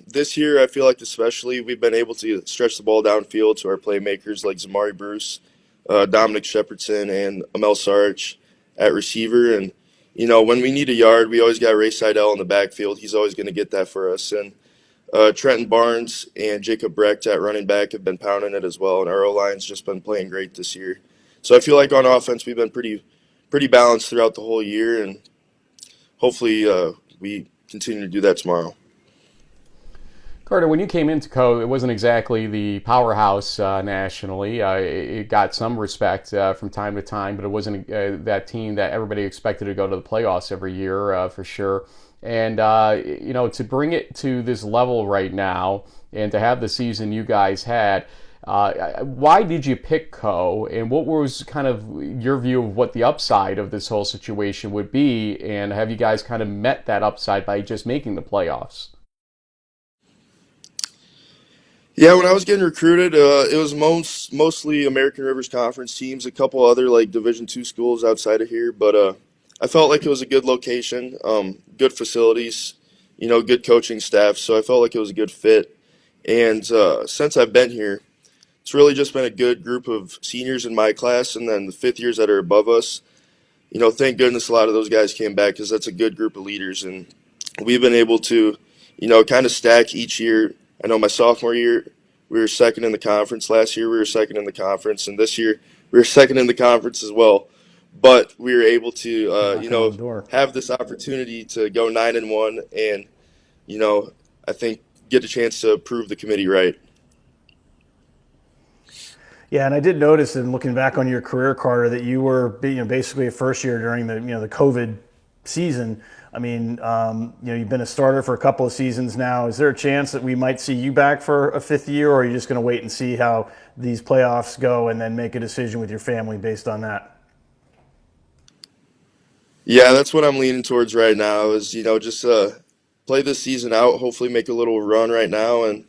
This year, I feel like especially we've been able to stretch the ball downfield to our playmakers like Zamari Bruce, Dominic Shepardson, and Amel Sarich at receiver. And, when we need a yard, we always got Ray Seidel in the backfield. He's always going to get that for us. And Trenton Barnes and Jacob Brecht at running back have been pounding it as well, and our O-line's just been playing great this year. So I feel like on offense we've been pretty balanced throughout the whole year, and hopefully we continue to do that tomorrow. Carter, when you came into Co, it wasn't exactly the powerhouse nationally. It got some respect from time to time, but it wasn't that team that everybody expected to go to the playoffs every year for sure. And, to bring it to this level right now and to have the season you guys had, why did you pick Co, and what was kind of your view of what the upside of this whole situation would be, and have you guys kind of met that upside by just making the playoffs? Yeah, when I was getting recruited, it was mostly American Rivers Conference teams, a couple other like Division II schools outside of here, but I felt like it was a good location, good facilities, good coaching staff, so I felt like it was a good fit. And since I've been here, it's really just been a good group of seniors in my class, and then the fifth years that are above us. Thank goodness a lot of those guys came back because that's a good group of leaders, and we've been able to, kind of stack each year. I know my sophomore year, we were second in the conference. Last year, we were second in the conference, and this year, we were second in the conference as well. But we were able to, have this opportunity to go 9-1, and I think get a chance to prove the committee right. Yeah, and I did notice in looking back on your career, Carter, that you were basically a first year during the COVID season. I mean, you've been a starter for a couple of seasons now. Is there a chance that we might see you back for a fifth year, or are you just going to wait and see how these playoffs go and then make a decision with your family based on that? Yeah, that's what I'm leaning towards right now is, just play this season out, hopefully make a little run right now. And,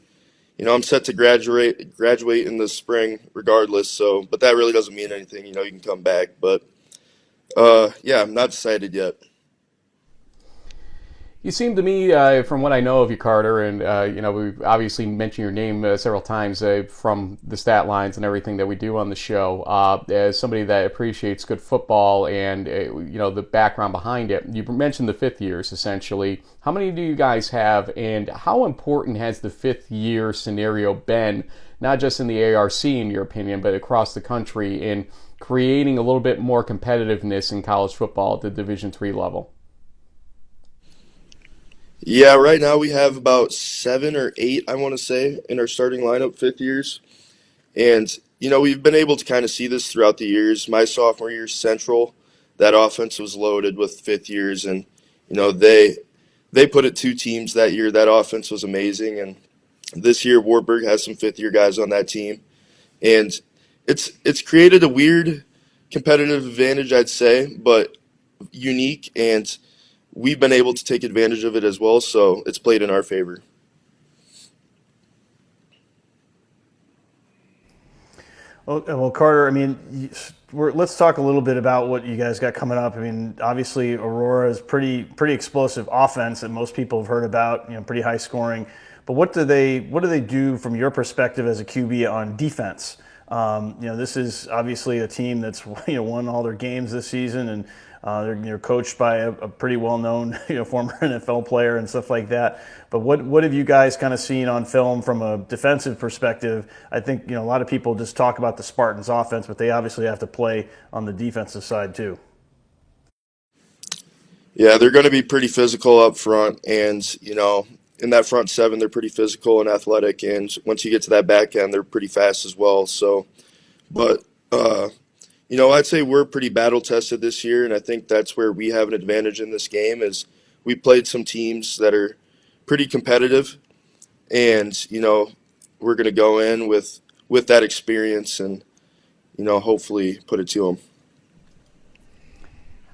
I'm set to graduate in the spring regardless. So, but that really doesn't mean anything. You can come back. But, yeah, I'm not decided yet. You seem to me, from what I know of you, Carter, and we've obviously mentioned your name several times from the stat lines and everything that we do on the show, as somebody that appreciates good football and the background behind it. You mentioned the fifth years essentially. How many do you guys have, and how important has the fifth year scenario been, not just in the ARC in your opinion, but across the country in creating a little bit more competitiveness in college football at the Division III level? Yeah, right now we have about 7 or 8, I want to say, in our starting lineup, fifth years. And, we've been able to kind of see this throughout the years. My sophomore year, Central, that offense was loaded with fifth years. And, they put it 2 teams that year. That offense was amazing. And this year, Wartburg has some fifth-year guys on that team. And it's created a weird competitive advantage, I'd say, but unique, and we've been able to take advantage of it as well, so it's played in our favor. Well, Carter, I mean, let's talk a little bit about what you guys got coming up. I mean, obviously, Aurora is pretty explosive offense that most people have heard about. Pretty high scoring. But what do they do from your perspective as a QB on defense? This is obviously a team that's won all their games this season, and they're coached by a pretty well-known former NFL player and stuff like that. But what have you guys kind of seen on film from a defensive perspective? I think a lot of people just talk about the Spartans' offense, but they obviously have to play on the defensive side too. Yeah, they're going to be pretty physical up front, and in that front seven, they're pretty physical and athletic. And once you get to that back end, they're pretty fast as well. So, but I'd say we're pretty battle tested this year, and I think that's where we have an advantage in this game. Is we played some teams that are pretty competitive, and we're going to go in with that experience and hopefully put it to them.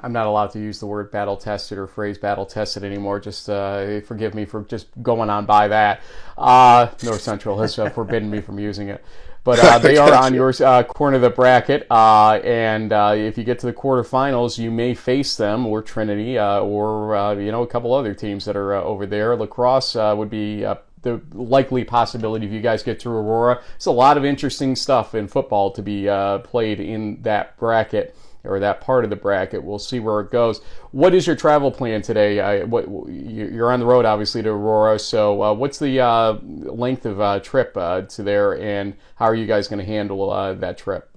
I'm not allowed to use the word battle tested or phrase battle tested anymore. Just forgive me for just going on by that. North Central has forbidden me from using it. But they are on your corner of the bracket, and if you get to the quarterfinals, you may face them, or Trinity, or a couple other teams that are over there. Lacrosse would be the likely possibility if you guys get through Aurora. It's a lot of interesting stuff in football to be played in that bracket, or that part of the bracket. We'll see where it goes. What is your travel plan today? You're on the road, obviously, to Aurora. So what's the length of trip to there, and how are you guys going to handle that trip?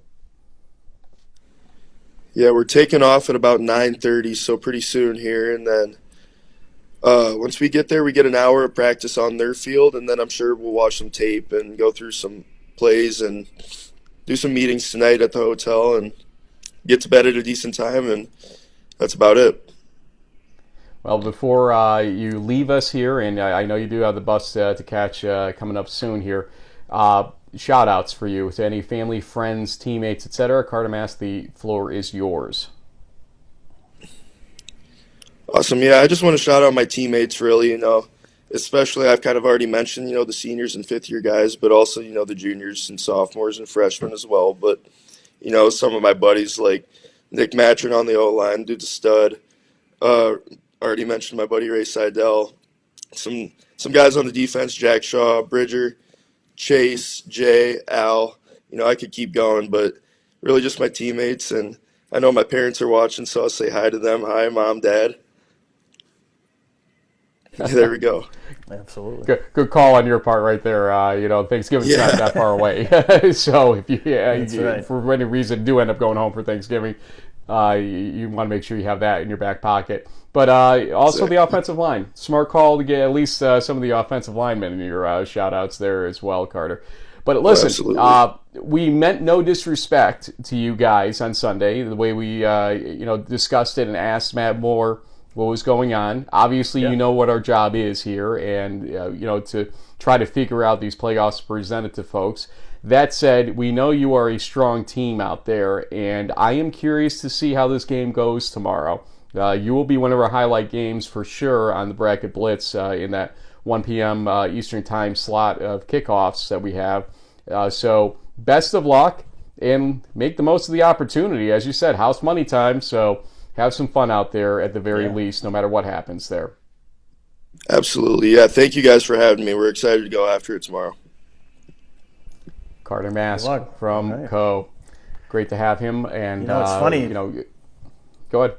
Yeah, we're taking off at about 9:30, so pretty soon here. And then once we get there, we get an hour of practice on their field, and then I'm sure we'll watch some tape and go through some plays and do some meetings tonight at the hotel and get to bed at a decent time, and that's about it. Well, before you leave us here, and I know you do have the bus to catch coming up soon here, shout outs for you to any family, friends, teammates, etc. Carter Maske, the floor is yours. Awesome. Yeah, I just want to shout out my teammates, really, especially I've kind of already mentioned, the seniors and fifth year guys, but also, the juniors and sophomores and freshmen as well. But, some of my buddies like Nick Matron on the O-line, dude's a stud. Already mentioned my buddy Ray Seidel. Some guys on the defense, Jack Shaw, Bridger, Chase, Jay, Al. I could keep going, but really just my teammates. And I know my parents are watching, so I'll say hi to them. Hi, Mom, Dad. There we go. Absolutely. Good call on your part right there. Thanksgiving's not that far away. So if you for any reason do end up going home for Thanksgiving, you want to make sure you have that in your back pocket. But also the offensive line. Smart call to get at least some of the offensive linemen in your shout-outs there as well, Carter. But listen, we meant no disrespect to you guys on Sunday, the way we discussed it and asked Matt Moore what was going on. Obviously, you know what our job is here, and to try to figure out these playoffs presented to folks. That said, we know you are a strong team out there, and I am curious to see how this game goes tomorrow. You will be one of our highlight games for sure on the Bracket Blitz in that 1 p.m. Eastern Time slot of kickoffs that we have. So best of luck, and make the most of the opportunity. As you said, house money time, so have some fun out there at the very least, no matter what happens there. Absolutely. Yeah, thank you guys for having me. We're excited to go after it tomorrow. Carter Maske from Co. Great to have him. And it's funny. Go ahead.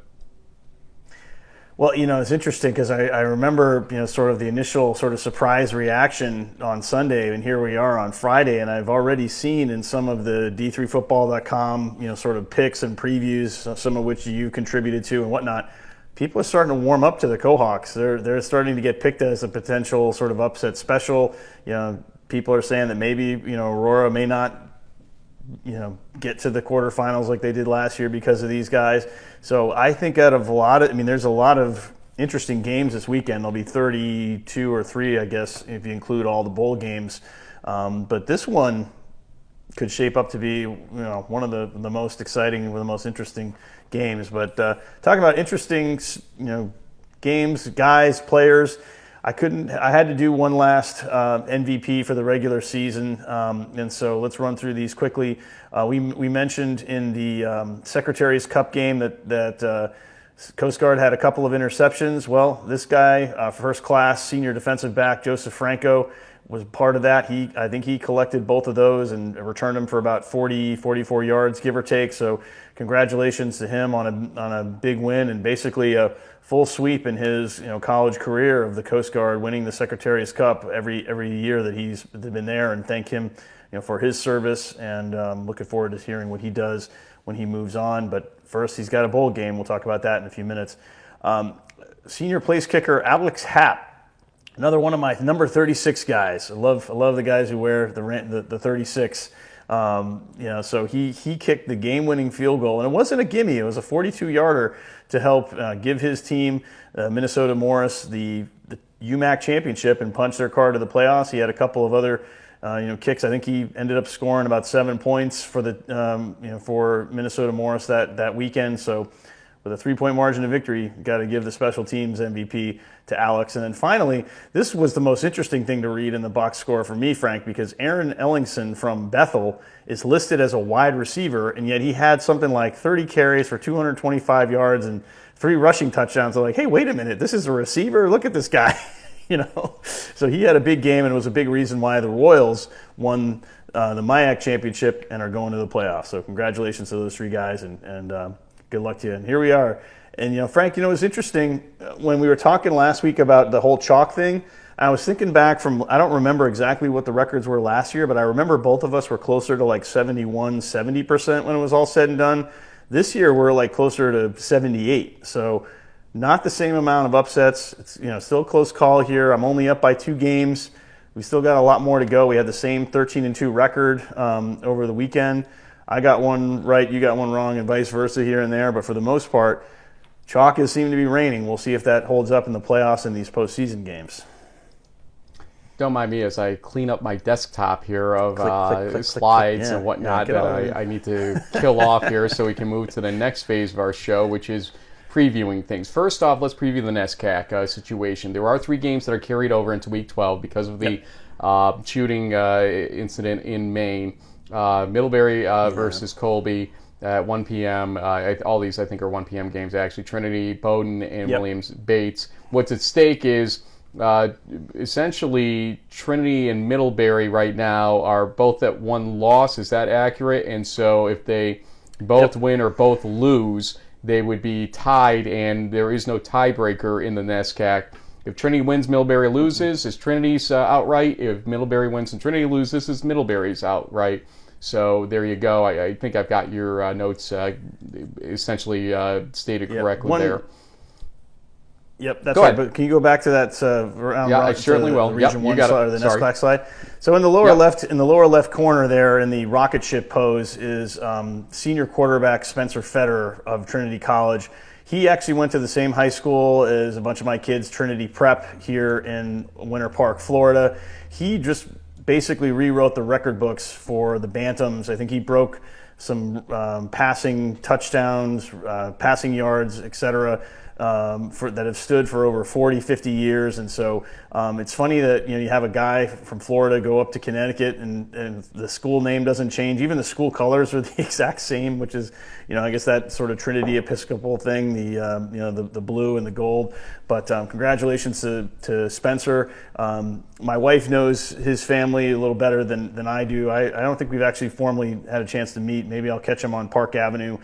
Well, it's interesting because I remember, sort of the initial sort of surprise reaction on Sunday, and here we are on Friday, and I've already seen in some of the D3Football.com, sort of picks and previews, some of which you contributed to and whatnot. People are starting to warm up to the Cohawks. They're starting to get picked as a potential sort of upset special. People are saying that maybe, Aurora may not, get to the quarterfinals like they did last year because of these guys. So I think out of there's a lot of interesting games this weekend. There'll be 32 or 3, I guess, if you include all the bowl games. But this one could shape up to be, one of the most exciting, one of the most interesting games. But talking about interesting, games, guys, players, I had to do one last MVP for the regular season, and so let's run through these quickly. We mentioned in the Secretary's Cup game that Coast Guard had a couple of interceptions. Well, this guy, first class senior defensive back Joseph Franco, was part of that. I think he collected both of those and returned them for about 44 yards, give or take. So congratulations to him on a big win, and basically a full sweep in his college career of the Coast Guard, winning the Secretary's Cup every year that he's been there, and thank him for his service, and looking forward to hearing what he does when he moves on. But first, he's got a bowl game. We'll talk about that in a few minutes. Senior place kicker Alex Happ, another one of my number 36 guys. I love the guys who wear the 36. So he kicked the game-winning field goal, and it wasn't a gimme. It was a 42-yarder to help give his team, Minnesota Morris, the UMAC championship and punch their card to the playoffs. He had a couple of other kicks. I think he ended up scoring about 7 points for for Minnesota Morris that weekend. So with a 3-point margin of victory, got to give the special teams MVP to Alex. And then finally, this was the most interesting thing to read in the box score for me, Frank, because Aaron Ellingson from Bethel is listed as a wide receiver, and yet he had something like 30 carries for 225 yards and 3 rushing touchdowns. They're like, hey, wait a minute, this is a receiver? Look at this guy. So he had a big game, and it was a big reason why the Royals won the MIAC championship and are going to the playoffs. So congratulations to those 3 guys, and Good luck to you. And here we are. And, Frank, it was interesting when we were talking last week about the whole chalk thing. I was thinking back I don't remember exactly what the records were last year, but I remember both of us were closer to like 71, 70% when it was all said and done. This year we're like closer to 78. So not the same amount of upsets. It's, still a close call here. I'm only up by 2 games. We still got a lot more to go. We had the same 13-2 record over the weekend. I got one right, you got one wrong, and vice versa here and there. But for the most part, chalk has seemed to be reigning. We'll see if that holds up in the playoffs and these postseason games. Don't mind me as I clean up my desktop here of click, slides yeah, and whatnot yeah, that I need to kill off here so we can move to the next phase of our show, which is previewing things. First off, let's preview the NESCAC situation. There are 3 games that are carried over into Week 12 because of the shooting incident in Maine. Middlebury versus Colby at 1 p.m. All these, I think, are 1 p.m. games, actually. Trinity, Bowdoin, and Williams-Bates. What's at stake is essentially Trinity and Middlebury right now are both at 1 loss. Is that accurate? And so if they both win or both lose, they would be tied, and there is no tiebreaker in the NESCAC. If Trinity wins, Middlebury loses, is Trinity's outright. If Middlebury wins and Trinity loses, is Middlebury's outright. So there you go. I think I've got your notes essentially stated correctly there. Yep, that's right. But can you go back to that I certainly will. Region 1 you got slide, it. or the NESCAC slide? So in the lower left corner there in the rocket ship pose is senior quarterback Spencer Federer of Trinity College. He actually went to the same high school as a bunch of my kids, Trinity Prep, here in Winter Park, Florida. He just basically rewrote the record books for the Bantams. I think he broke some passing touchdowns, passing yards, etc., that have stood for over 40, 50 years. And so it's funny that you have a guy from Florida go up to Connecticut and the school name doesn't change. Even the school colors are the exact same, which is, I guess that sort of Trinity Episcopal thing, the blue and the gold. But congratulations to Spencer. My wife knows his family a little better than I do. I don't think we've actually formally had a chance to meet. Maybe I'll catch him on Park Avenue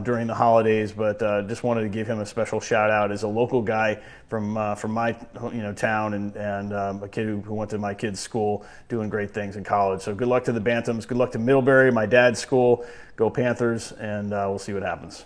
during the holidays, but just wanted to give him a special shout out as a local guy from my town and a kid who went to my kid's school, doing great things in college. So good luck to the Bantams. Good luck to Middlebury, my dad's school. Go Panthers, and we'll see what happens.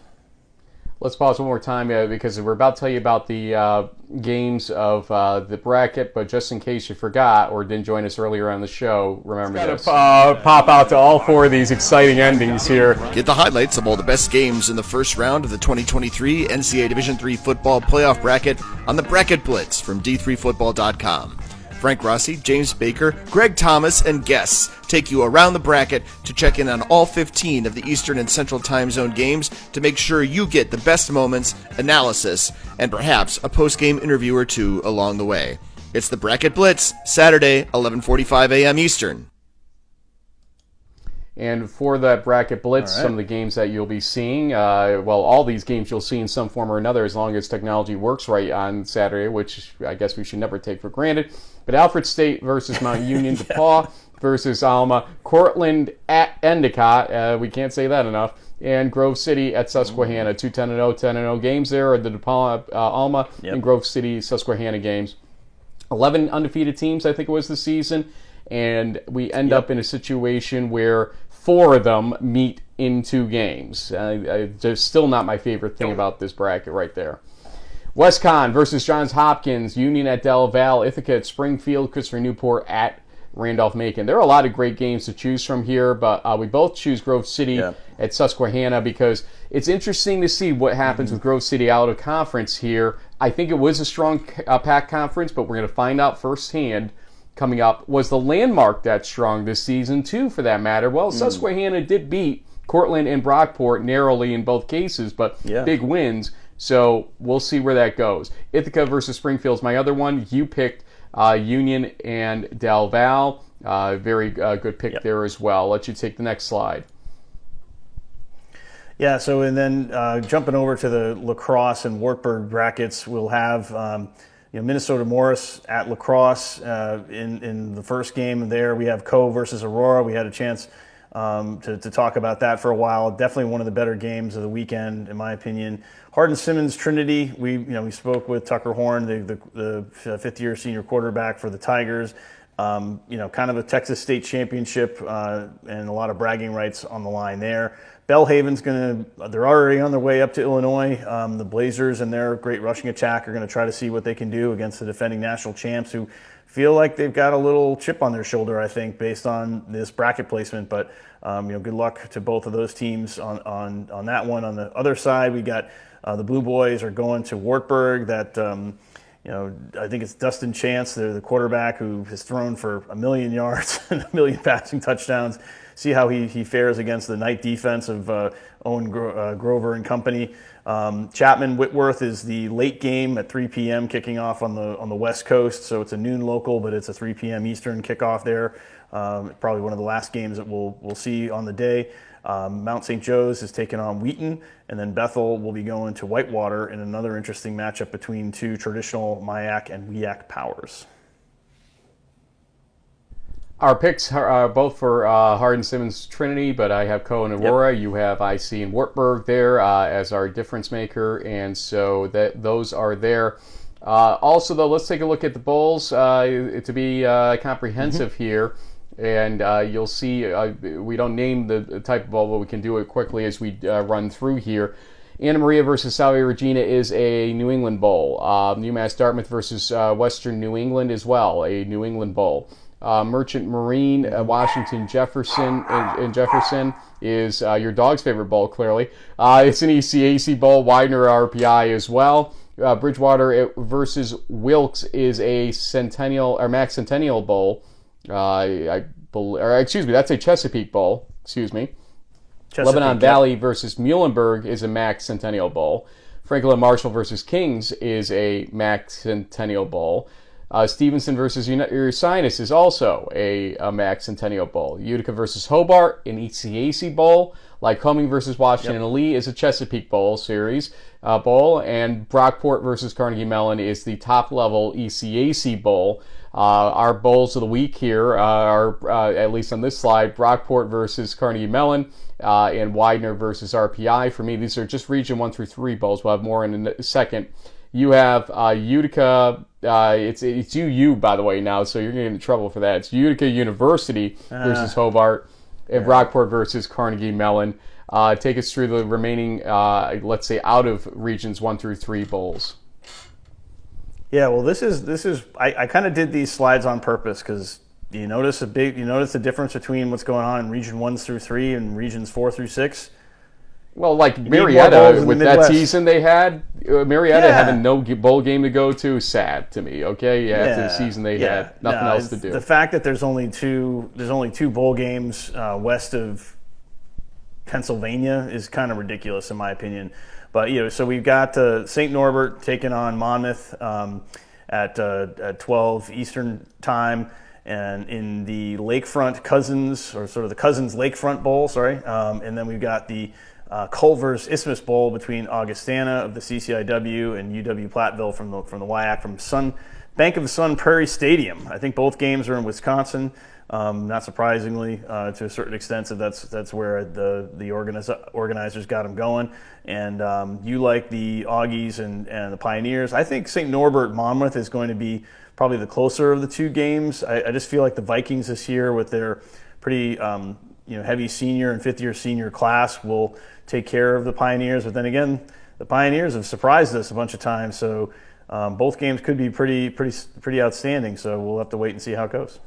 Let's pause one more time because we're about to tell you about the games of the bracket, but just in case you forgot or didn't join us earlier on the show, remember this. Pop out to all 4 of these exciting endings here. Get the highlights of all the best games in the first round of the 2023 NCAA Division III football playoff bracket on the Bracket Blitz from D3Football.com. Frank Rossi, James Baker, Greg Thomas, and guests take you around the bracket to check in on all 15 of the Eastern and Central Time Zone games to make sure you get the best moments, analysis, and perhaps a post-game interview or 2 along the way. It's the Bracket Blitz, Saturday, 11:45 a.m. Eastern. And for that Bracket Blitz, some of the games that you'll be seeing, all these games you'll see in some form or another as long as technology works right on Saturday, which I guess we should never take for granted. But Alfred State versus Mount Union, DePaul versus Alma, Cortland at Endicott, we can't say that enough, and Grove City at Susquehanna. 2 10-0, 10-0 games there, the DePaul, Alma, and Grove City, Susquehanna games. 11 undefeated teams, I think it was this season, and we end up in a situation where 4 of them meet in 2 games. Just still not my favorite thing about this bracket right there. WestCon versus Johns Hopkins, Union at Del Valle, Ithaca at Springfield, Christopher Newport at Randolph-Macon. There are a lot of great games to choose from here, but we both choose Grove City at Susquehanna because it's interesting to see what happens with Grove City out of conference here. I think it was a strong packed conference, but we're going to find out firsthand coming up. Was the Landmark that strong this season, too, for that matter? Well, Susquehanna did beat Cortland and Brockport narrowly in both cases, but big wins. So we'll see where that goes. Ithaca versus Springfield is my other one. You picked Union and Del Valle. Very good pick there as well. I'll let you take the next slide. Yeah, so and then jumping over to the lacrosse and Wartburg brackets, we'll have Minnesota Morris at lacrosse in the first game there. We have Co versus Aurora. We had a chance to talk about that for a while. Definitely one of the better games of the weekend, in my opinion. Hardin-Simmons Trinity. We spoke with Tucker Horn, the fifth-year senior quarterback for the Tigers. Kind of a Texas State championship and a lot of bragging rights on the line there. Bellhaven's they're already on their way up to Illinois. The Blazers and their great rushing attack are going to try to see what they can do against the defending national champs, who feel like they've got a little chip on their shoulder, I think, based on this bracket placement. But good luck to both of those teams on that one. On the other side, we got the Blue Boys are going to Wartburg. That I think it's Dustin Chance, the quarterback, who has thrown for 1 million yards and 1 million passing touchdowns. See how he fares against the night defense of Owen Grover and company. Chapman Whitworth is the late game at 3 p.m. kicking off on the West Coast, so it's a noon local, but it's a 3 p.m. Eastern kickoff there. Probably one of the last games that we'll see on the day. Mount St. Joe's is taking on Wheaton, and then Bethel will be going to Whitewater in another interesting matchup between two traditional MIAC and WEAC powers. Our picks are both for Hardin-Simmons Trinity, but I have Cohen Aurora. Yep. You have IC and Wartburg there as our difference maker, and so those are there. Also, though, let's take a look at the bowls to be comprehensive here. And you'll see we don't name the type of bowl, but we can do it quickly as we run through here. Anna Maria versus Salve Regina is a New England bowl. UMass Dartmouth versus Western New England as well, a New England bowl. Merchant Marine, Washington Jefferson in Jefferson is your dog's favorite bowl, clearly. It's an ECAC bowl, Widener RPI as well. Bridgewater versus Wilkes is a Centennial or Max Centennial bowl. That's a Chesapeake bowl. Lebanon Valley versus Muhlenberg is a Max Centennial bowl. Franklin Marshall versus Kings is a Max Centennial bowl. Stevenson versus Ursinus is also a Max Centennial bowl. Utica versus Hobart, an ECAC bowl. Lycoming versus Washington Lee is a Chesapeake Bowl series bowl, and Brockport versus Carnegie Mellon is the top level ECAC bowl. Our bowls of the week here are, at least on this slide, Brockport versus Carnegie Mellon and Widener versus RPI. For me, these are just Region 1 through 3 bowls. We'll have more in a second. You have Utica. It's UU, by the way, now, so you're going to get in trouble for that. It's Utica University versus Hobart, and Brockport versus Carnegie Mellon. Take us through the remaining, let's say, out of Regions 1 through 3 bowls. Yeah, well, this is. I kind of did these slides on purpose because you notice the difference between what's going on in Region 1 through 3 and Regions 4 through 6. Well, like Marietta, with that season they had, Marietta having no bowl game to go to, sad to me. Okay, after the season they had nothing else to do. The fact that there's only two bowl games west of Pennsylvania is kind of ridiculous in my opinion. But so we've got St. Norbert taking on Monmouth at 12 Eastern time, and in the Lakefront Cousins, or sort of the Cousins Lakefront Bowl, and then we've got the Culver's Isthmus Bowl between Augustana of the CCIW and UW Platteville from the WIAC from Bank of the Sun Prairie Stadium. I think both games are in Wisconsin. Not surprisingly, to a certain extent, so that's where the organizers got them going. And you like the Augies and the Pioneers. I think St. Norbert Monmouth is going to be probably the closer of the two games. I just feel like the Vikings this year, with their pretty heavy senior and fifth-year senior class, will take care of the Pioneers. But then again, the Pioneers have surprised us a bunch of times, so both games could be pretty outstanding. So we'll have to wait and see how it goes.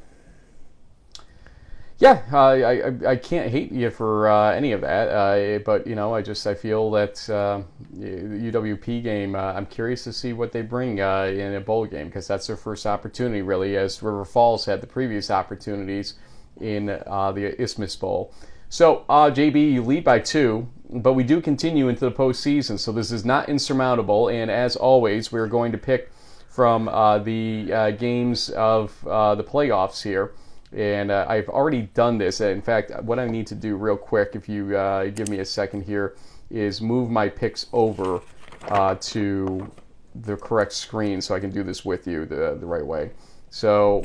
Yeah, I can't hate you for any of that, but I feel that the UWP game, I'm curious to see what they bring in a bowl game, because that's their first opportunity, really, as River Falls had the previous opportunities in the Isthmus Bowl. So, JB, you lead by 2, but we do continue into the postseason, so this is not insurmountable, and as always, we're going to pick from the games of the playoffs here. And I've already done this. In fact, what I need to do real quick, if you give me a second here, is move my picks over to the correct screen so I can do this with you the right way. So,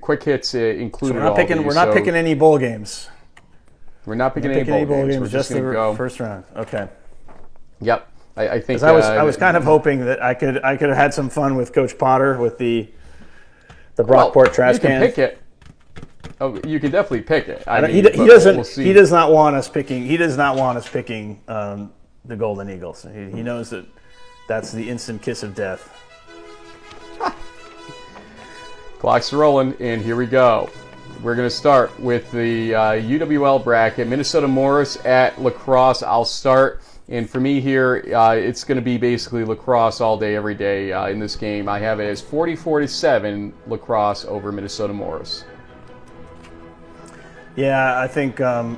quick hits included. So we're not picking any bowl games. We're not picking any bowl games. We're just going to go first round. Okay. Yep. I think I was kind of hoping that I could have had some fun with Coach Potter with the Brockport trash can. You can pick it. Oh, you can definitely pick it. He does not want us picking. He does not want us picking the Golden Eagles. He knows that that's the instant kiss of death. Clock's rolling, and here we go. We're going to start with the UWL bracket. Minnesota Morris at La Crosse. I'll start. And for me here, it's going to be basically La Crosse all day, every day in this game. I have it as 44-7 La Crosse over Minnesota Morris. Yeah, I think the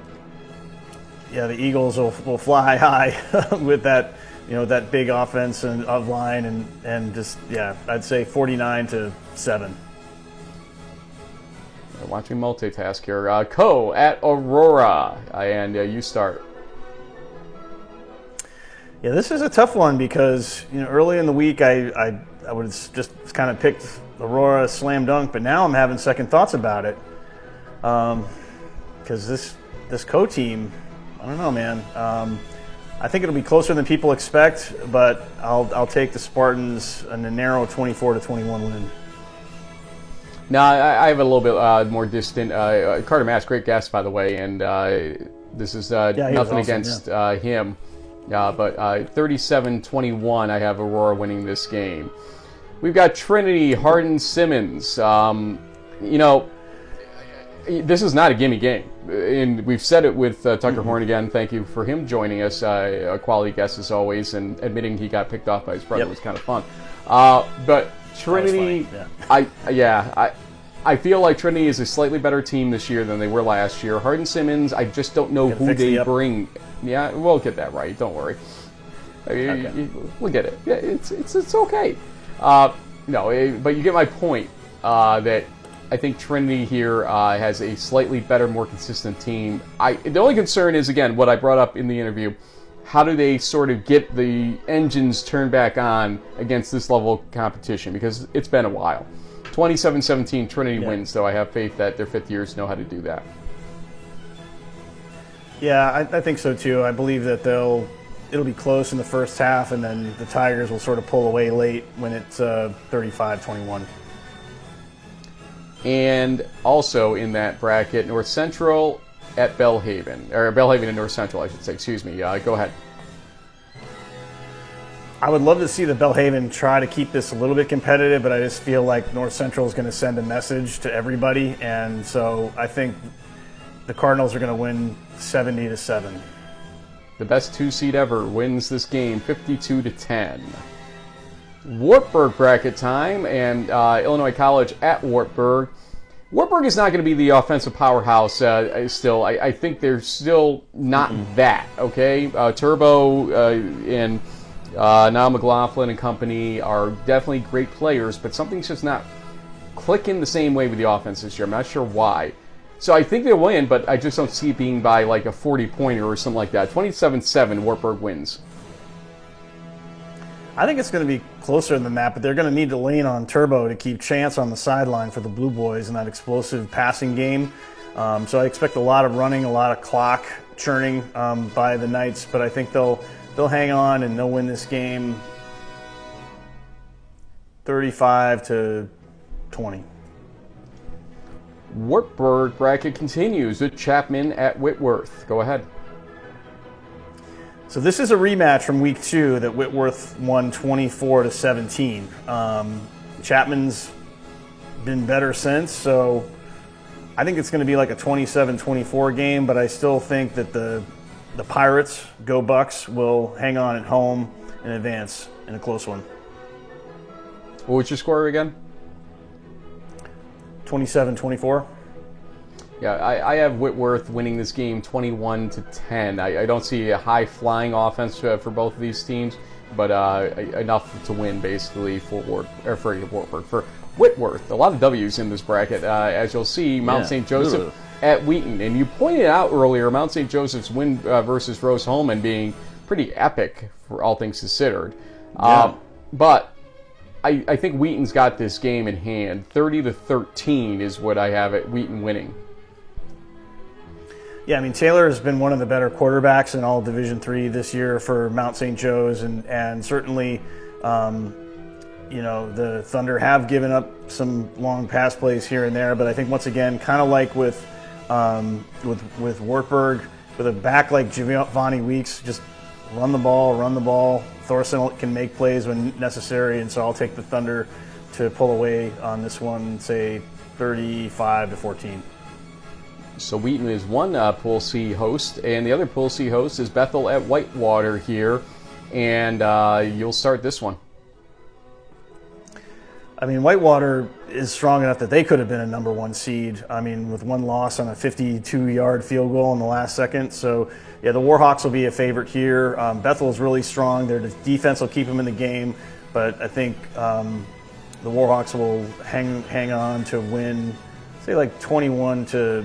Eagles will fly high with that, that big offense and of line and just I'd say 49-7. Watching multitask here. Co at Aurora, and you start. Yeah, this is a tough one because early in the week I would have just kind of picked Aurora slam dunk, but now I'm having second thoughts about it because this Co team, I don't know, man. I think it'll be closer than people expect, but I'll take the Spartans in a narrow 24-21 win. No, I have a little bit more distant. Carter Mask, great guest, by the way, and this is nothing awesome, against him. But 37-21, I have Aurora winning this game. We've got Trinity, Hardin-Simmons. This is not a gimme game. And we've said it with Tucker Horn again. Thank you for him joining us, a quality guest as always, and admitting he got picked off by his brother was kind of fun. But Trinity, I feel like Trinity is a slightly better team this year than they were last year. Hardin-Simmons, I just don't know who they bring. Yeah, we'll get that right. Don't worry. We'll get it. Yeah, it's okay. But you get my point that I think Trinity here has a slightly better, more consistent team. The only concern is, again, what I brought up in the interview. How do they sort of get the engines turned back on against this level of competition? Because it's been a while. 27-17, Trinity wins, so I have faith that their fifth years know how to do that. Yeah, I think so too. I believe that it'll be close in the first half, and then the Tigers will sort of pull away late when it's 35-21. And also in that bracket, North Central at Belhaven, or Belhaven and North Central, I should say. Excuse me. Go ahead. I would love to see the Belhaven try to keep this a little bit competitive, but I just feel like North Central is going to send a message to everybody, and so I think the Cardinals are going to win 70-7. The best 2 seed ever wins this game, 52-10. Wartburg bracket time, and Illinois College at Wartburg. Wartburg is not going to be the offensive powerhouse still. I think they're still not that, okay? Turbo and now McLaughlin and company are definitely great players, but something's just not clicking the same way with the offense this year. I'm not sure why. So I think they'll win, but I just don't see it being by like a 40-pointer or something like that. 27-7, Wartburg wins. I think it's going to be closer than that, but they're going to need to lean on Turbo to keep Chance on the sideline for the Blue Boys in that explosive passing game. So I expect a lot of running, a lot of clock churning by the Knights, but I think they'll hang on and they'll win this game 35-20. Wartburg bracket continues with Chapman at Whitworth. Go ahead. So this is a rematch from week 2 that Whitworth won 24-17. Chapman's been better since, so I think it's going to be like a 27-24 game, but I still think that the Pirates, Go Bucks, will hang on at home and advance in a close one. What was your score again? 27-24. Yeah, I have Whitworth winning this game 21-10. I don't see a high-flying offense for both of these teams, but enough to win basically for Wartburg. For Whitworth, a lot of W's in this bracket. As you'll see, Mount St. Joseph at Wheaton. And you pointed out earlier, Mount St. Joseph's win versus Rose-Hulman being pretty epic for all things considered. But I think Wheaton's got this game in hand. 30-13 is what I have at Wheaton winning. Yeah, I mean, Taylor has been one of the better quarterbacks in all Division III this year for Mount St. Joe's, and certainly, the Thunder have given up some long pass plays here and there, but I think once again, kind of like with Wartburg, with a back like Giovanni Weeks, just run the ball. Thorson can make plays when necessary, and so I'll take the Thunder to pull away on this one, say 35-14. So Wheaton is one Pool C host, and the other Pool C host is Bethel at Whitewater here, and you'll start this one. I mean, Whitewater is strong enough that they could have been a number 1 seed. I mean, with one loss on a 52-yard field goal in the last second. So, yeah, the Warhawks will be a favorite here. Bethel is really strong. Their defense will keep them in the game, but I think the Warhawks will hang on to win, say, like 21-13.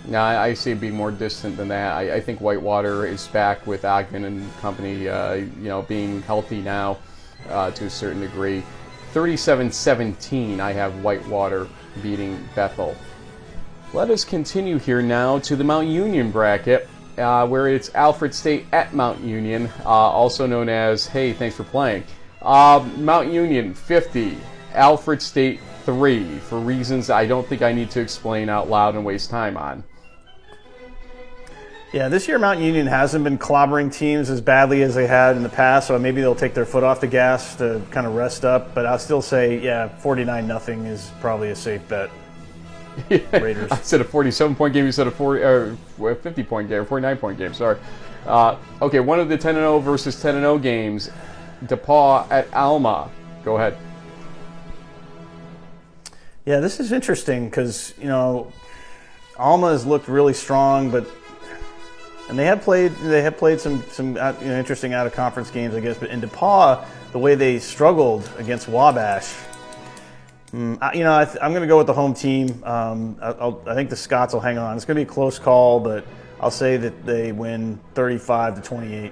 No, I see it being more distant than that. I think Whitewater is back with Ogden and company, being healthy now to a certain degree. 37-17, I have Whitewater beating Bethel. Let us continue here now to the Mount Union bracket, where it's Alfred State at Mount Union, also known as, hey, thanks for playing. Mount Union 50, Alfred State 3, for reasons I don't think I need to explain out loud and waste time on. Yeah, this year Mount Union hasn't been clobbering teams as badly as they had in the past, so maybe they'll take their foot off the gas to kind of rest up. But I'll still say, 49-0 is probably a safe bet. Raiders. I said a 47-point game. You said a 50-point game, or 49-point game. Sorry. Okay, one of the 10-0 versus 10-0 games. DePaul at Alma. Go ahead. Yeah, this is interesting because Alma has looked really strong, and they have played some interesting out of conference games, I guess. But in DePaul, the way they struggled against Wabash, I'm going to go with the home team. I think the Scots will hang on. It's going to be a close call, but I'll say that they win 35-28.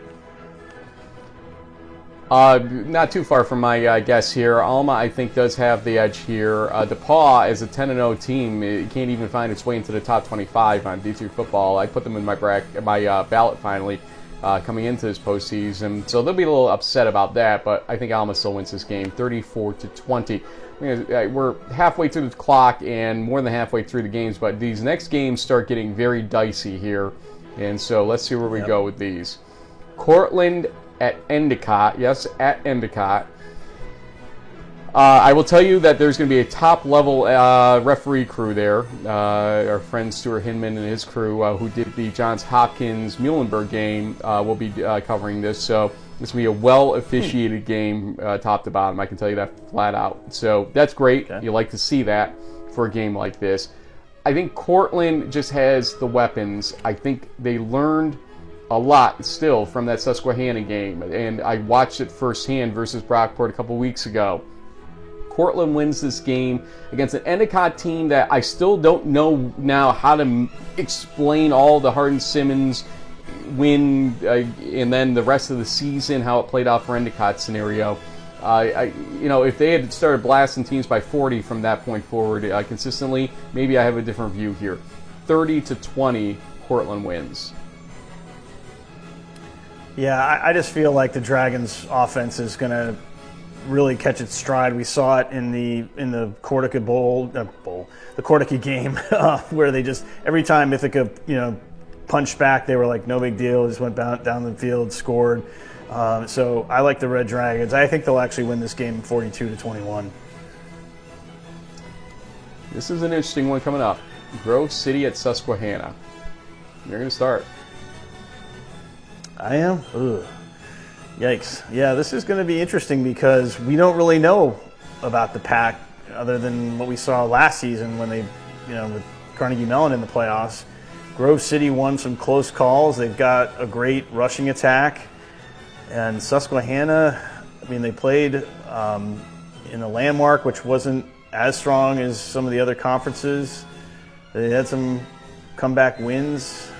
Not too far from my guess here. Alma, I think, does have the edge here. DePaul, as a 10-0 team, it can't even find its way into the top 25 on D3 football. I put them in my ballot finally coming into this postseason, so they'll be a little upset about that. But I think Alma still wins this game, 34-20. We're halfway through the clock and more than halfway through the games, but these next games start getting very dicey here, and so let's see where we go with these. Cortland at Endicott. Yes, at Endicott. I will tell you that there's going to be a top-level referee crew there. Our friend Stuart Hinman and his crew, who did the Johns Hopkins-Muhlenberg game, will be covering this. So this will be a well-officiated game top to bottom. I can tell you that flat out. So that's great. Okay. You like to see that for a game like this. I think Cortland just has the weapons. I think they learned a lot still from that Susquehanna game, and I watched it firsthand versus Brockport a couple weeks ago. Cortland wins this game against an Endicott team that I still don't know now how to explain all the Hardin-Simmons win and then the rest of the season, how it played out for Endicott scenario. If they had started blasting teams by 40 from that point forward consistently, maybe I have a different view here. 30-20, Cortland wins. Yeah, I just feel like the Dragons' offense is going to really catch its stride. We saw it in the Cortica the Cortica game, where they just every time Ithaca punched back, they were like, no big deal. Just went down the field, scored. So I like the Red Dragons. I think they'll actually win this game 42-21. This is an interesting one coming up. Grove City at Susquehanna. You're going to start. I am? Ugh. Yikes. Yeah, this is going to be interesting because we don't really know about the Pack other than what we saw last season when they, with Carnegie Mellon in the playoffs. Grove City won some close calls. They've got a great rushing attack. And Susquehanna, they played in the Landmark, which wasn't as strong as some of the other conferences. They had some comeback wins.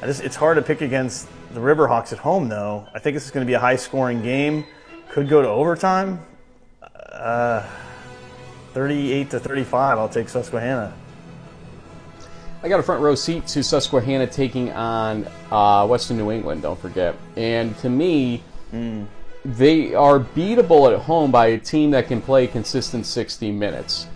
It's hard to pick against the Riverhawks at home, though. I think this is going to be a high-scoring game. Could go to overtime. 38-35. I'll take Susquehanna. I got a front row seat to Susquehanna taking on Western New England, don't forget. And to me, they are beatable at home by a team that can play consistent 60 minutes.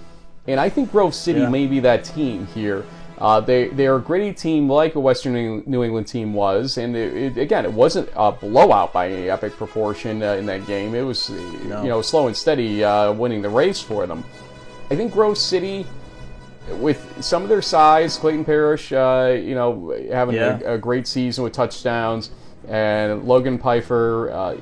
And I think Grove City may be that team here. They are a gritty team like a Western New England team was. And again, it wasn't a blowout by any epic proportion in that game. It was slow and steady winning the race for them. I think Grove City, with some of their size, Clayton Parrish, having a great season with touchdowns, and Logan Pfeiffer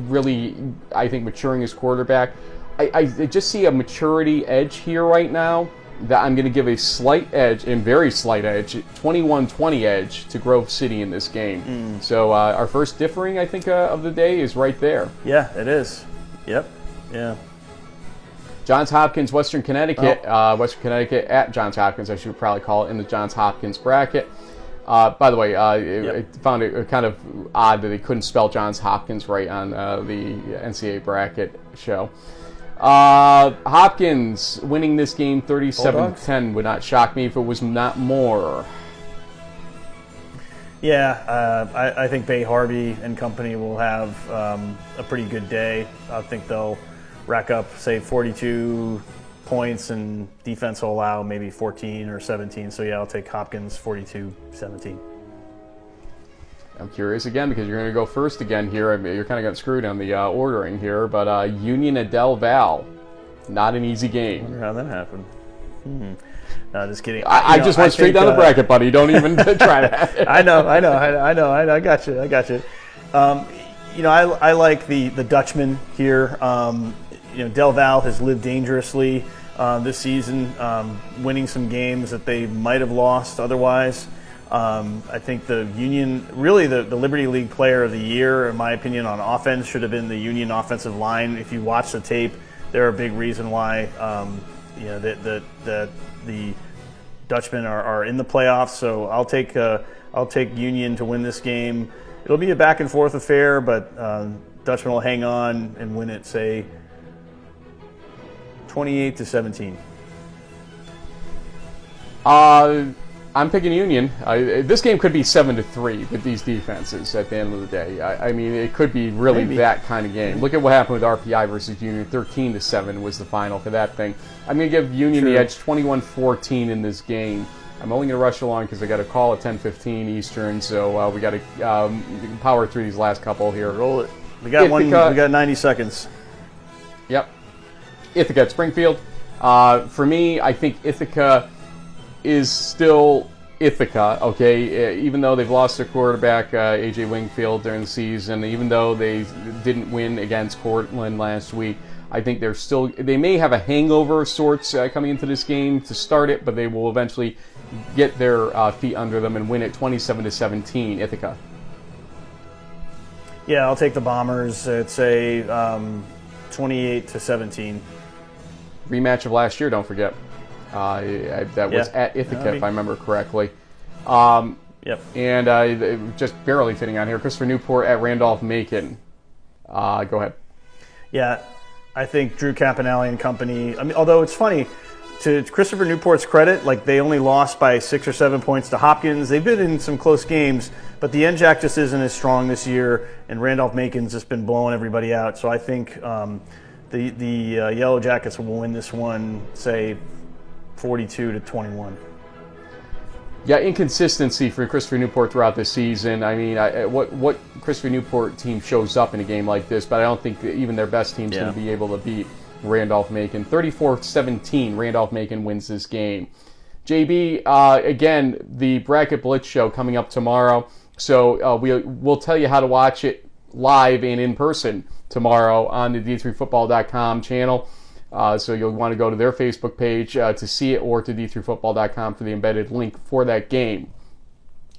really, I think, maturing as quarterback. I just see a maturity edge here right now that I'm going to give a slight edge, and very slight edge, 21-20 edge to Grove City in this game. So our first differing, I think, of the day is right there. Yeah, it is. Yep. Yeah. Johns Hopkins, Western Connecticut. Western Connecticut at Johns Hopkins, I should probably call it, in the Johns Hopkins bracket. By the way, I found it kind of odd that they couldn't spell Johns Hopkins right on the NCAA bracket show. Hopkins winning this game 37-10 would not shock me if it was not more. Yeah, I think Bay Harvey and company will have a pretty good day. I think they'll rack up, say, 42 points, and defense will allow maybe 14 or 17. So, yeah, I'll take Hopkins 42-17. I'm curious again because you're going to go first again here. I mean, you're kind of got screwed on the ordering here, but Union at Del Val, not an easy game. I wonder how that happened. No, just kidding. I just went straight down the bracket, buddy. Don't even try that. I know. I got you. I like the Dutchman here. Del Val has lived dangerously this season, winning some games that they might have lost otherwise. I think the Union, really the Liberty League Player of the Year, in my opinion, on offense should have been the Union offensive line. If you watch the tape, they're a big reason why the Dutchmen are in the playoffs. So I'll take Union to win this game. It'll be a back and forth affair, but Dutchmen will hang on and win it, say, 28-17. I'm picking Union. This game could be 7-3 with these defenses at the end of the day. I mean, it could be really that kind of game. Look at what happened with RPI versus Union. 13-7 was the final for that thing. I'm going to give Union the edge, 21-14 in this game. I'm only going to rush along because I got a call at 10:15 Eastern, so we got to power through these last couple here. Roll it. We got We got 90 seconds. Yep. Ithaca at Springfield. For me, I think Ithaca is still Ithaca, okay? Even though they've lost their quarterback, A.J. Wingfield, during the season, even though they didn't win against Cortland last week, I think they may have a hangover of sorts coming into this game to start it, but they will eventually get their feet under them and win it 27-17, Ithaca. Yeah, I'll take the Bombers at, say, 28-17. Rematch of last year, don't forget. That was at Ithaca, if I remember correctly. Yep. And just barely fitting on here, Christopher Newport at Randolph-Macon. Go ahead. Yeah, I think Drew Campanelli and company. I mean, although it's funny, to Christopher Newport's credit, like they only lost by 6 or 7 points to Hopkins. They've been in some close games, but the NJAC just isn't as strong this year, and Randolph-Macon's just been blowing everybody out. So I think the Yellow Jackets will win this one, say, 42-21. Yeah, inconsistency for Christopher Newport throughout the season. I mean, what Christopher Newport team shows up in a game like this, but I don't think even their best team's going to be able to beat Randolph-Macon. 34-17, Randolph-Macon wins this game. JB, again, the Bracket Blitz show coming up tomorrow. So we'll tell you how to watch it live and in person tomorrow on the D3Football.com channel. So you'll want to go to their Facebook page to see it, or to D3Football.com for the embedded link for that game.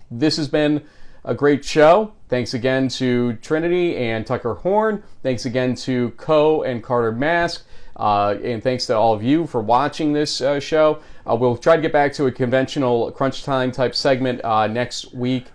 This has been a great show. Thanks again to Trinity and Tucker Horn. Thanks again to Co and Carter Maske. And thanks to all of you for watching this show. We'll try to get back to a conventional crunch time type segment next week.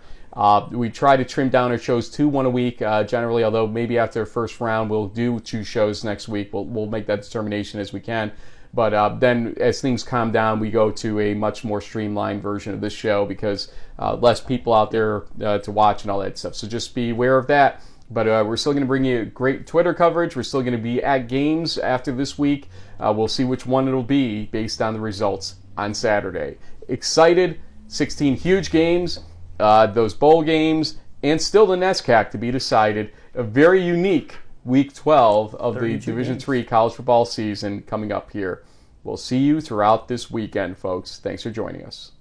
We try to trim down our shows to one a week generally, although maybe after the first round we'll do 2 shows next week. We'll make that determination as we can. But then as things calm down, we go to a much more streamlined version of this show because less people out there to watch and all that stuff. So just be aware of that. But we're still going to bring you great Twitter coverage. We're still going to be at games after this week. We'll see which one it'll be based on the results on Saturday. Excited, 16 huge games, those bowl games, and still the NESCAC to be decided. A very unique Week 12 of the Division III college football season coming up here. We'll see you throughout this weekend, folks. Thanks for joining us.